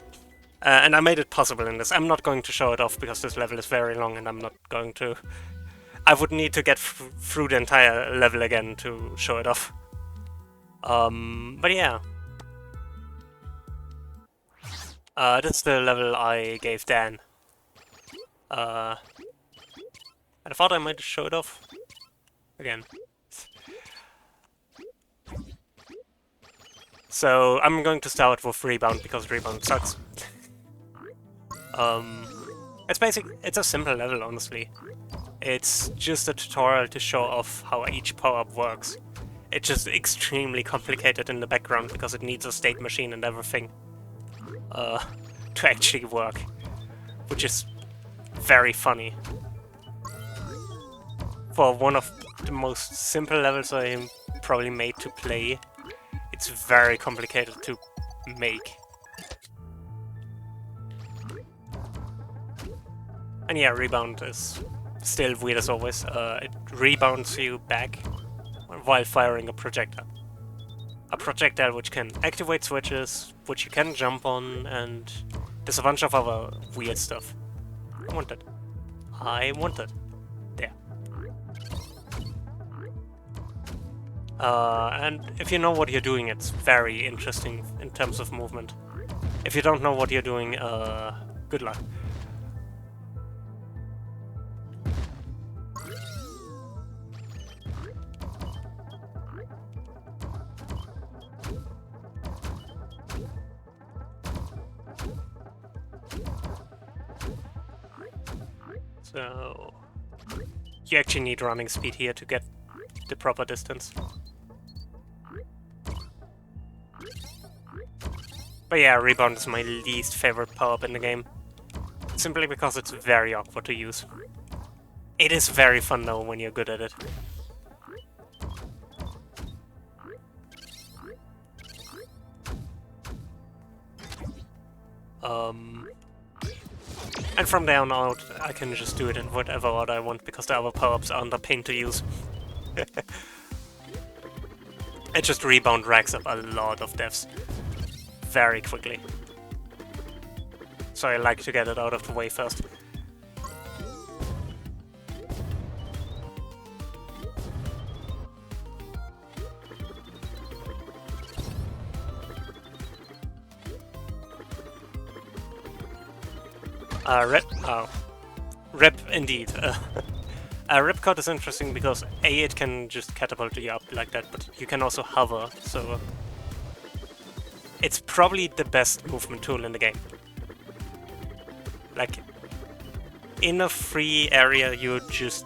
and I made it possible in this. I'm not going to show it off because this level is very long and I'm not going to... I would need to get through the entire level again to show it off. But yeah. This is the level I gave Dan. And I thought I might show it off again. So I'm going to start with Rebound because Rebound sucks. It's a simple level, honestly. It's just a tutorial to show off how each power-up works. It's just extremely complicated in the background because it needs a state machine and everything to actually work, which is very funny. For one of the most simple levels I'm probably made to play, it's very complicated to make. And yeah, Rebound is still weird as always. It rebounds you back while firing a projectile. A projectile which can activate switches, which you can jump on, and there's a bunch of other weird stuff. I want it. I want it. There. And if you know what you're doing, it's very interesting in terms of movement. If you don't know what you're doing, good luck. So you actually need running speed here to get the proper distance. But yeah, Rebound is my least favorite power-up in the game. Simply because it's very awkward to use. It is very fun though when you're good at it. And from there on out, I can just do it in whatever order I want, because the other power-ups aren't a pain to use. It just rebound racks up a lot of deaths very quickly. So I like to get it out of the way first. Rip. Oh. Rip, indeed. Ripcord is interesting because A, it can just catapult you up like that, but you can also hover, so it's probably the best movement tool in the game. Like, in a free area, you're just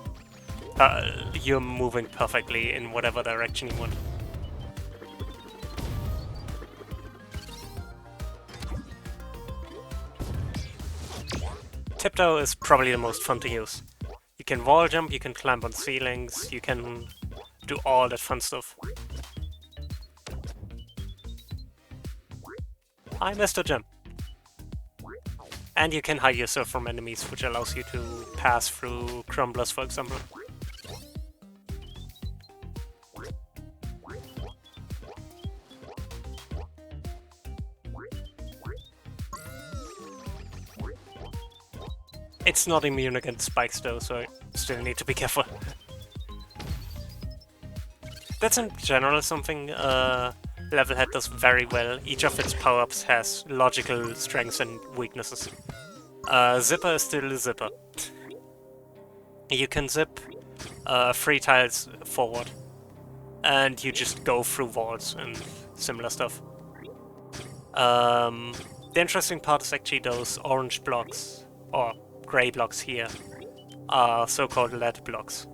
you're moving perfectly in whatever direction you want. Tiptoe is probably the most fun to use. You can wall jump, you can climb on ceilings, you can do all that fun stuff. I missed a jump. And you can hide yourself from enemies, which allows you to pass through crumblers, for example. It's not immune against spikes though, so I still need to be careful. That's in general something Levelhead does very well. Each of its power-ups has logical strengths and weaknesses. Zipper is still a zipper. You can zip 3 tiles forward, and you just go through walls and similar stuff. The interesting part is actually those orange blocks, or grey blocks here, are so-called lead blocks.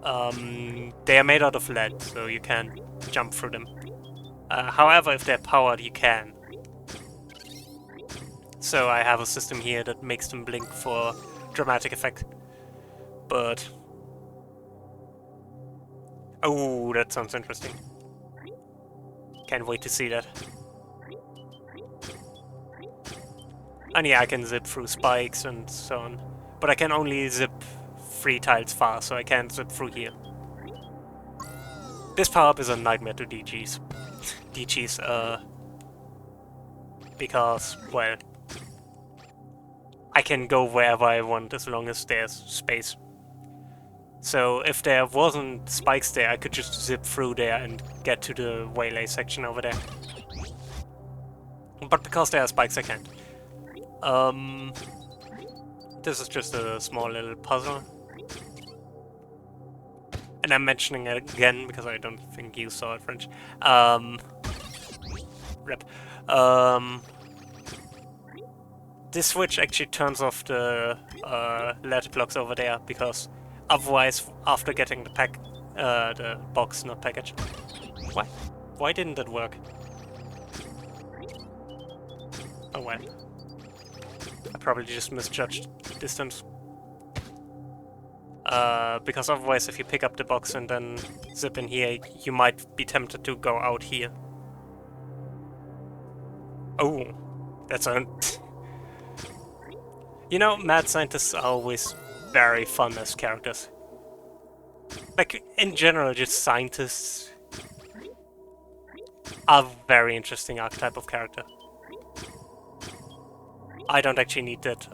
They are made out of lead, so you can jump through them. However, if they're powered, you can. So I have a system here that makes them blink for dramatic effect. But... oh, that sounds interesting. Can't wait to see that. And yeah, I can zip through spikes and so on. But I can only zip 3 tiles far, so I can't zip through here. This power-up is a nightmare to DGs. Because, well, I can go wherever I want as long as there's space. So if there wasn't spikes there, I could just zip through there and get to the waylay section over there. But because there are spikes, I can't. This is just a small little puzzle. And I'm mentioning it again because I don't think you saw it, French. Rip. This switch actually turns off the lead blocks over there, because otherwise, after getting the box, not package. Why? Why didn't that work? Oh well. I probably just misjudged distance. Because otherwise, if you pick up the box and then zip in here, you might be tempted to go out here. Oh, that's a... You know, mad scientists are always very fun as characters. Like, in general, just scientists are a very interesting archetype of character. I don't actually need that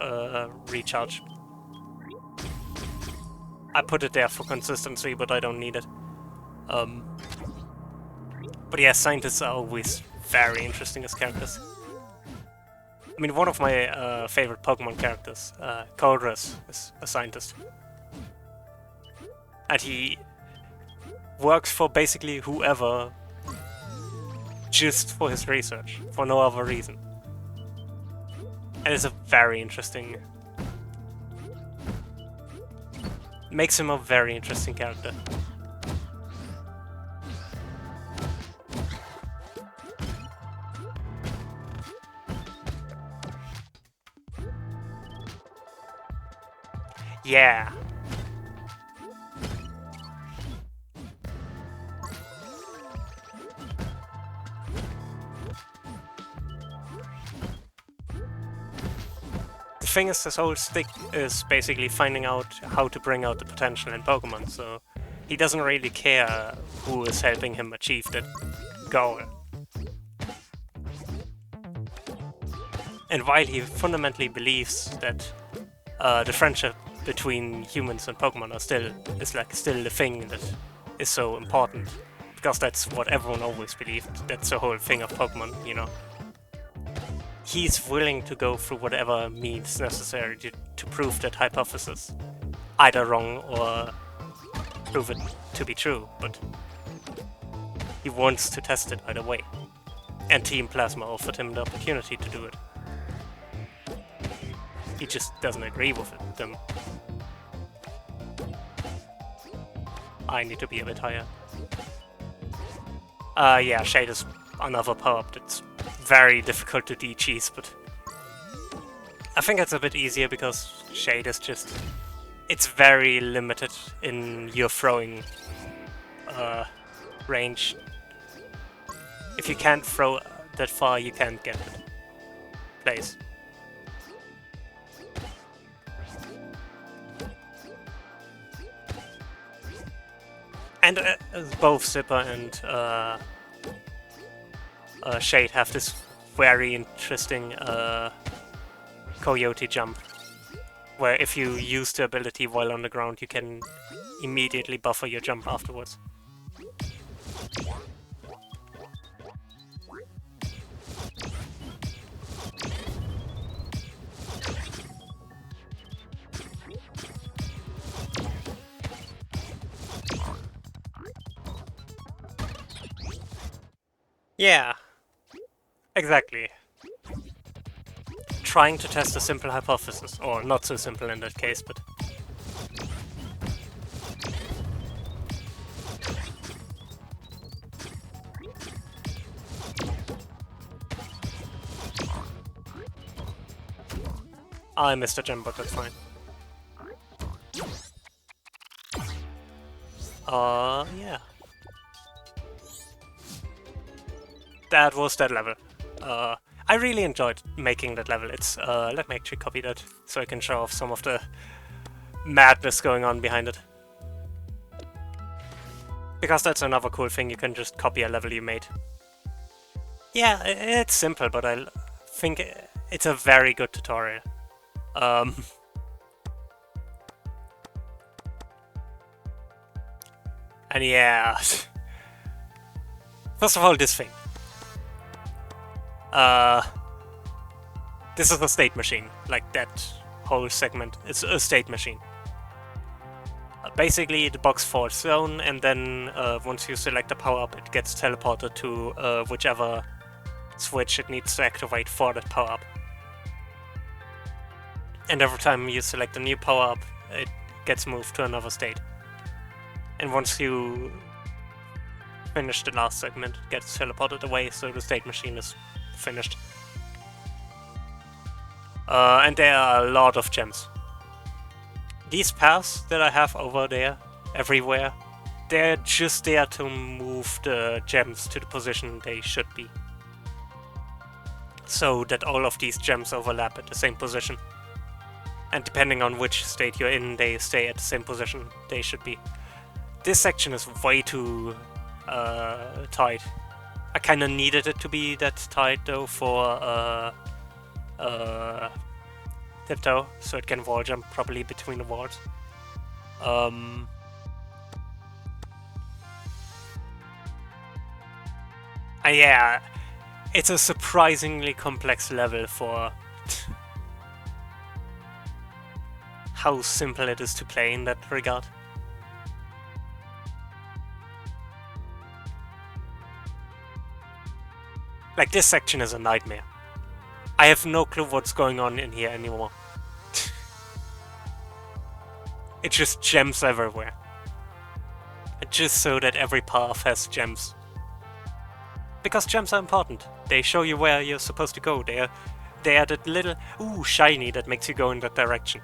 recharge. I put it there for consistency, but I don't need it. But yeah, scientists are always very interesting as characters. I mean, one of my favorite Pokemon characters, Coldress, is a scientist. And he works for basically whoever just for his research, for no other reason. And it's a very interesting... makes him a very interesting character. Yeah. thing is, this whole stick is basically finding out how to bring out the potential in Pokemon, so he doesn't really care who is helping him achieve that goal. And while he fundamentally believes that the friendship between humans and Pokemon is still the thing that is so important, because that's what everyone always believed. That's the whole thing of Pokemon, you know. He's willing to go through whatever means necessary to prove that hypothesis, either wrong or prove it to be true, but he wants to test it either way. And Team Plasma offered him the opportunity to do it. He just doesn't agree with them. I need to be a bit higher. Yeah, Shade is another power-up that's very difficult to de-cheese, but I think it's a bit easier because Shade is just... It's very limited in your throwing range. If you can't throw that far, you can't get it. Place. And both Zipper and Shade have this very interesting Coyote jump, where if you use the ability while on the ground, you can immediately buffer your jump afterwards. Yeah, exactly. Trying to test a simple hypothesis, or not so simple in that case, but... I missed a gem, but that's fine. Yeah. That was that level. I really enjoyed making that level. It's let me actually copy that so I can show off some of the madness going on behind it. Because that's another cool thing, you can just copy a level you made. Yeah, it's simple, but I think it's a very good tutorial. And yeah... First of all, this thing. This is a state machine, like that whole segment. It's a state machine. Basically, the box falls down, and then once you select a power-up, it gets teleported to whichever switch it needs to activate for that power-up. And every time you select a new power-up, it gets moved to another state. And once you finish the last segment, it gets teleported away, so the state machine is finished. And there are a lot of gems. These paths that I have over there, everywhere, they're just there to move the gems to the position they should be. So that all of these gems overlap at the same position. And depending on which state you're in, they stay at the same position they should be. This section is way too tight. I kinda needed it to be that tight though for Tiptoe, so it can wall jump properly between the walls. Yeah, it's a surprisingly complex level for how simple it is to play in that regard. Like, this section is a nightmare. I have no clue what's going on in here anymore. It's just gems everywhere. Just so that every path has gems. Because gems are important. They show you where you're supposed to go. They are that little, ooh, shiny that makes you go in that direction.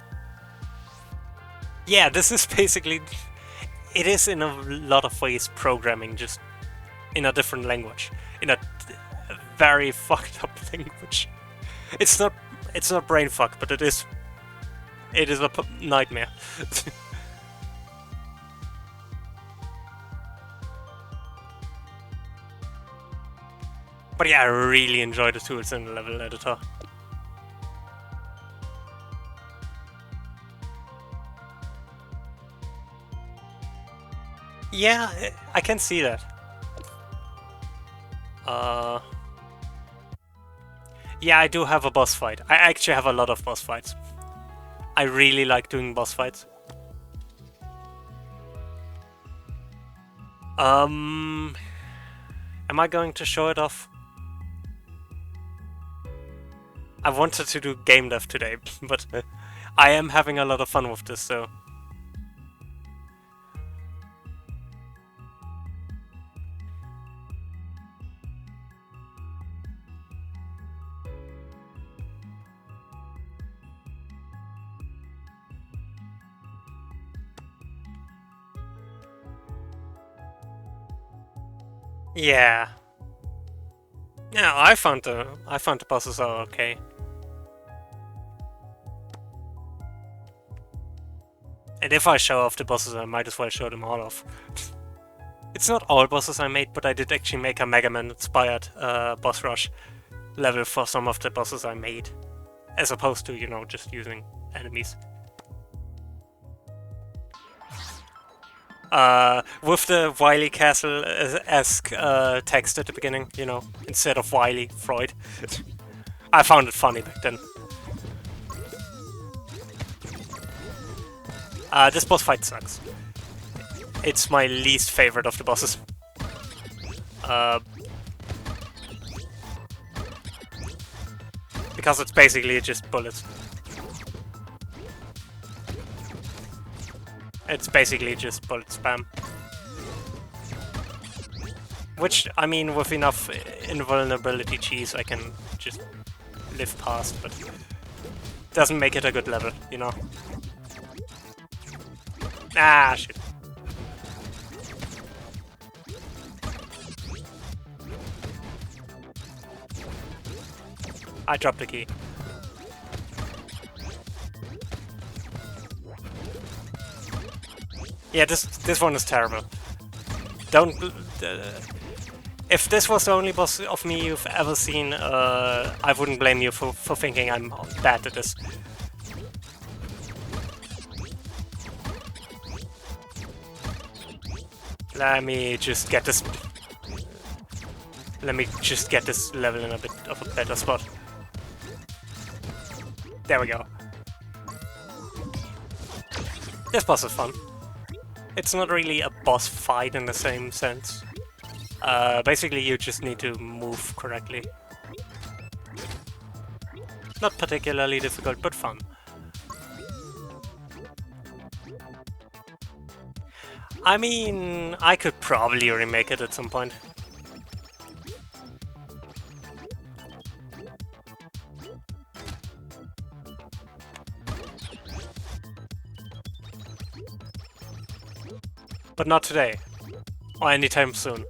Yeah, this is basically... It is in a lot of ways programming, just in a different language. In a very fucked up language. It's not brain fuck, but it is It is a nightmare. But yeah, I really enjoy the tools in the level editor. Yeah, I can see that. Yeah, I do have a boss fight. I actually have a lot of boss fights. I really like doing boss fights. Am I going to show it off? I wanted to do game dev today, but I am having a lot of fun with this, so... Yeah. Yeah, I found the bosses are okay. And if I show off the bosses, I might as well show them all off. It's not all bosses I made, but I did actually make a Mega Man inspired boss rush level for some of the bosses I made, as opposed to, you know, just using enemies. With the Wily Castle-esque text at the beginning, you know, instead of Wily Freud. I found it funny back then. This boss fight sucks. It's my least favorite of the bosses. Because it's basically just bullets. It's basically just bullet spam. Which, I mean, with enough invulnerability cheese, I can just live past, but doesn't make it a good level, you know? Ah, shit. I dropped the key. Yeah, this one is terrible. Don't... if this was the only boss of me you've ever seen, I wouldn't blame you for thinking I'm bad at this. Let me just get this... Let me just get this level in a bit of a better spot. There we go. This boss is fun. It's not really a boss fight in the same sense. Basically you just need to move correctly. Not particularly difficult, but fun. I mean, I could probably remake it at some point. But not today. Or anytime soon.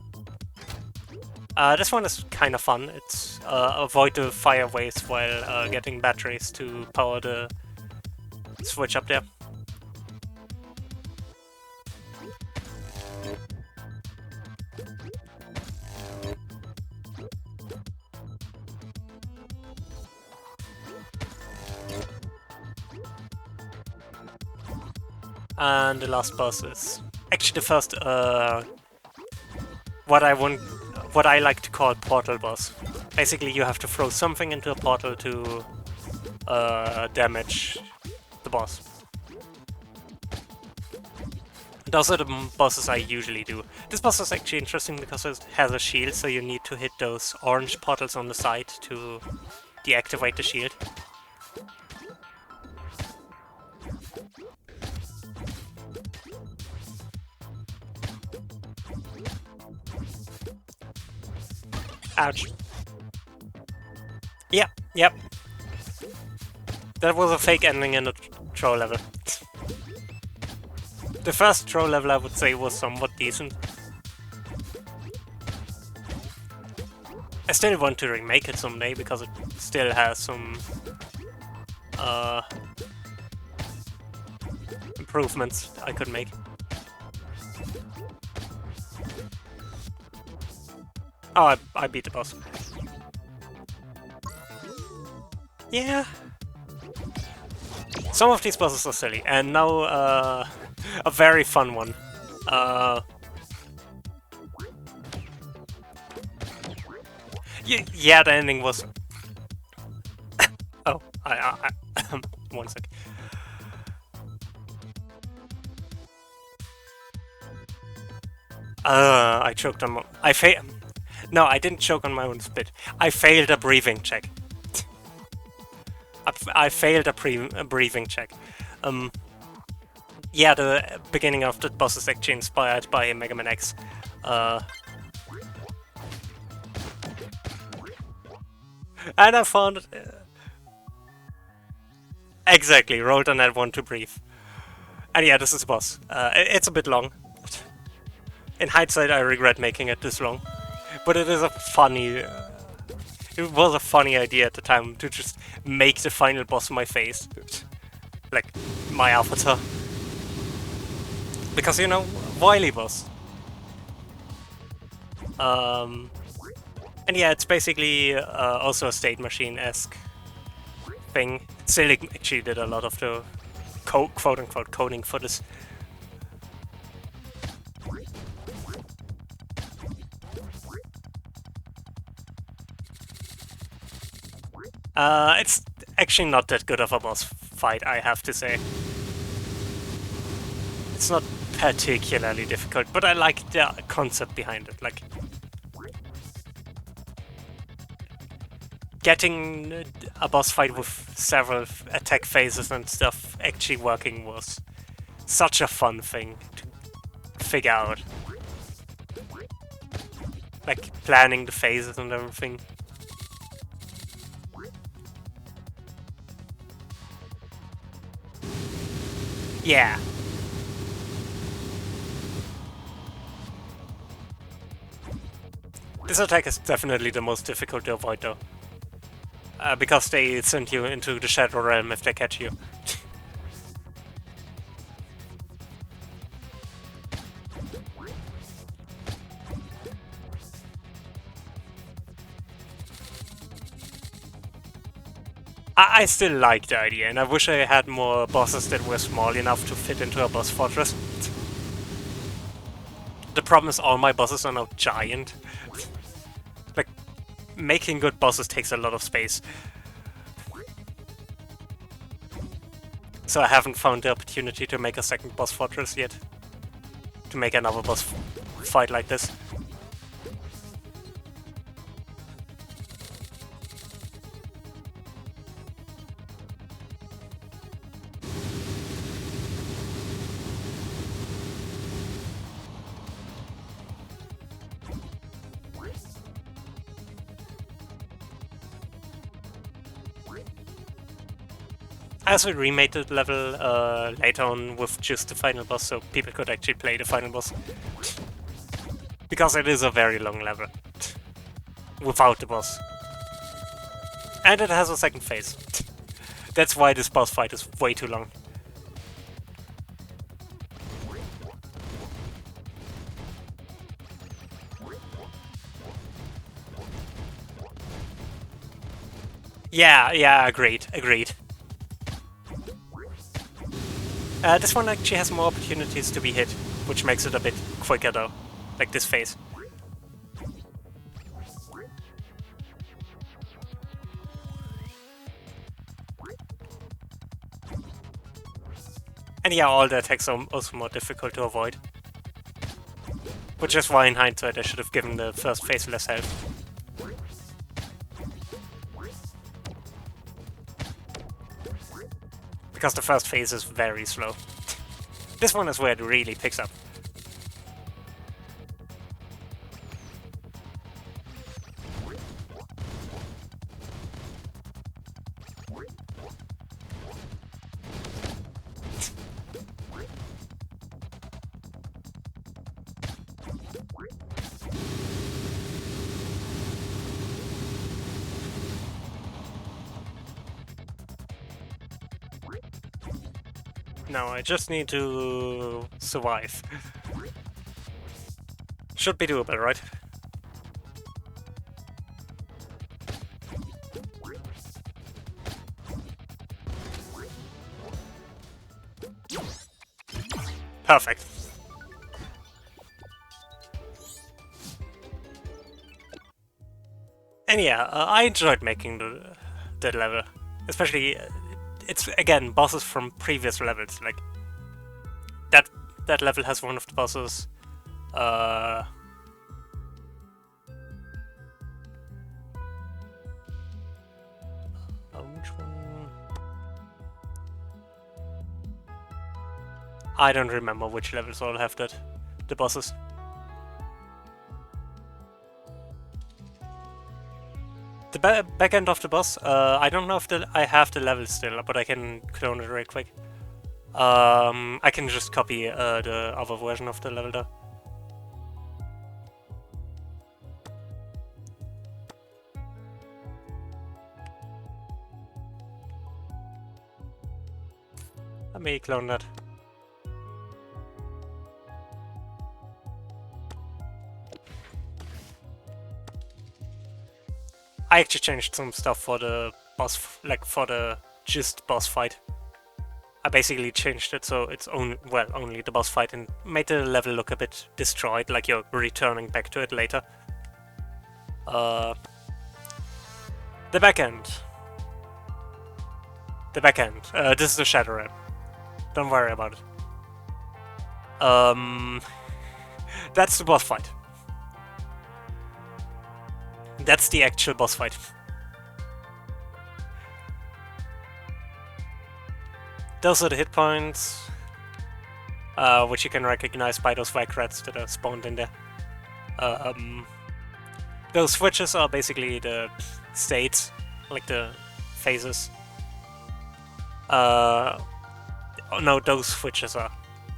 This one is kind of fun. It's avoid the fire waste while getting batteries to power the switch up there. And the last boss is actually the first what I like to call portal boss. Basically you have to throw something into a portal to damage the boss. Those are the bosses I usually do. This boss is actually interesting because it has a shield, so you need to hit those orange portals on the side to deactivate the shield. Ouch. Yep. That was a fake ending in the troll level. The first troll level I would say was somewhat decent. I still want to remake it someday because it still has some improvements I could make. Oh, I beat the boss. Yeah. Some of these bosses are silly, and now a very fun one. Yeah, the ending was... Oh, one sec. I choked on my... No, I didn't choke on my own spit. I failed a breathing check. I failed a breathing check. Yeah, the beginning of the boss is actually inspired by Mega Man X. And I found it... Exactly, rolled on that one to breathe. And yeah, this is the boss. It's a bit long. In hindsight, I regret making it this long. But it is a funny... it was a funny idea at the time to just make the final boss my face. Like, my avatar. Because, you know, Wily boss. And yeah, it's basically also a state machine-esque thing. Silly actually did a lot of the quote-unquote coding for this. It's actually not that good of a boss fight, I have to say. It's not particularly difficult, but I like the concept behind it. Like, getting a boss fight with several attack phases and stuff actually working was such a fun thing to figure out. Like, planning the phases and everything. Yeah. This attack is definitely the most difficult to avoid though. Because they send you into the Shadow Realm if they catch you. I still like the idea, and I wish I had more bosses that were small enough to fit into a boss fortress. The problem is all my bosses are now giant. Like, making good bosses takes a lot of space. So I haven't found the opportunity to make a second boss fortress yet. To make another boss fight like this. I also remade the level later on with just the final boss, so people could actually play the final boss. Because it is a very long level. Without the boss. And it has a second phase. That's why this boss fight is way too long. Yeah, agreed. This one actually has more opportunities to be hit, which makes it a bit quicker though, like this phase. And yeah, all the attacks are also more difficult to avoid. Which is why in hindsight I should have given the first phase less health. Because the first phase is very slow. This one is where it really picks up. Now I just need to survive. Should be doable, right? Perfect. And yeah, I enjoyed making the level. Especially, it's again, bosses from previous levels. Like, that level has one of the bosses. Which one? I don't remember which levels all have that. The bosses. The back end of the boss, I don't know if I have the level still, but I can clone it right quick. I can just copy the other version of the level though. Let me clone that. I actually changed some stuff for the boss, like for the just boss fight. I basically changed it so it's only the boss fight and made the level look a bit destroyed, like you're returning back to it later. The back end. The back end. This is the Shadow Red. Don't worry about it. That's the boss fight. That's the actual boss fight. Those are the hit points, which you can recognize by those white rats that are spawned in there. Those switches are basically the states, like the phases. Oh no, those switches are.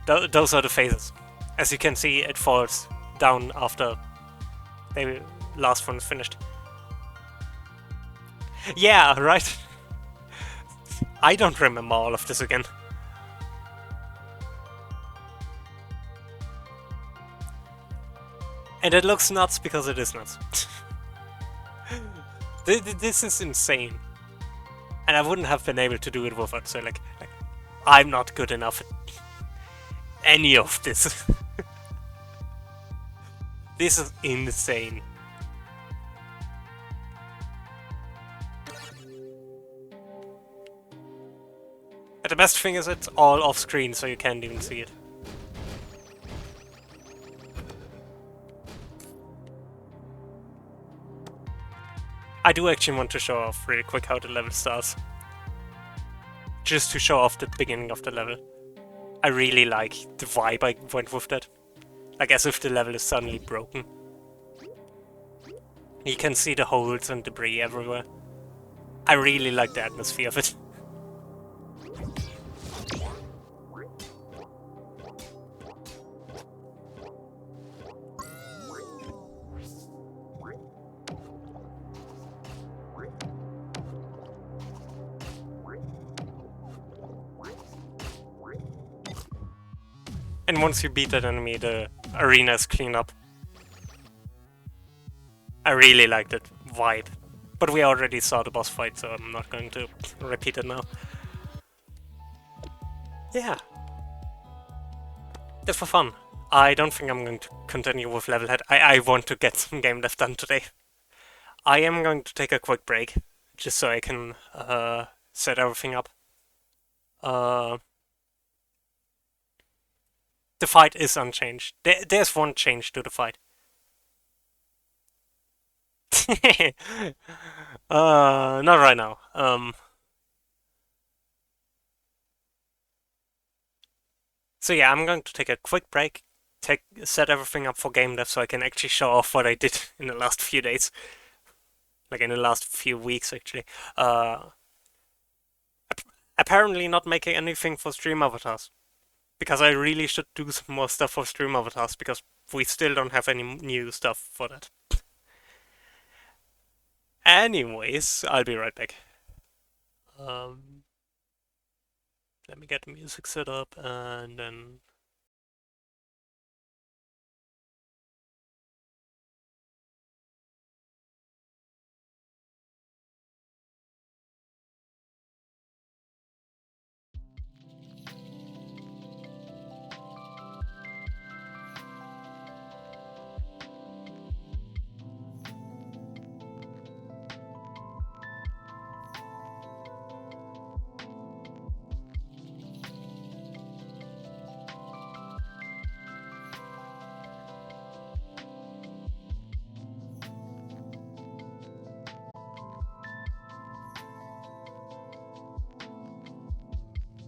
Those are the phases. As you can see, it falls down after the last one is finished. Yeah, right? I don't remember all of this again. And it looks nuts because it is nuts. This is insane. And I wouldn't have been able to do it with it, so like I'm not good enough at any of this. This is insane. And the best thing is it's all off screen, so you can't even see it. I do actually want to show off really quick how the level starts. Just to show off the beginning of the level. I really like the vibe I went with that. Like as if the level is suddenly broken. You can see the holes and debris everywhere. I really like the atmosphere of it. And once you beat that enemy, the arena is cleaned up. I really like that vibe. But we already saw the boss fight, so I'm not going to repeat it now. Yeah. Just for fun. I don't think I'm going to continue with Levelhead. I want to get some game dev done today. I am going to take a quick break, just so I can set everything up. The fight is unchanged. There's one change to the fight. Not right now. So yeah, I'm going to take a quick break, set everything up for game dev so I can actually show off what I did in the last few days. Like in the last few weeks, actually. Apparently not making anything for stream avatars. Because I really should do some more stuff for stream avatars, because we still don't have any new stuff for that. Anyways, I'll be right back. Let me get the music set up and then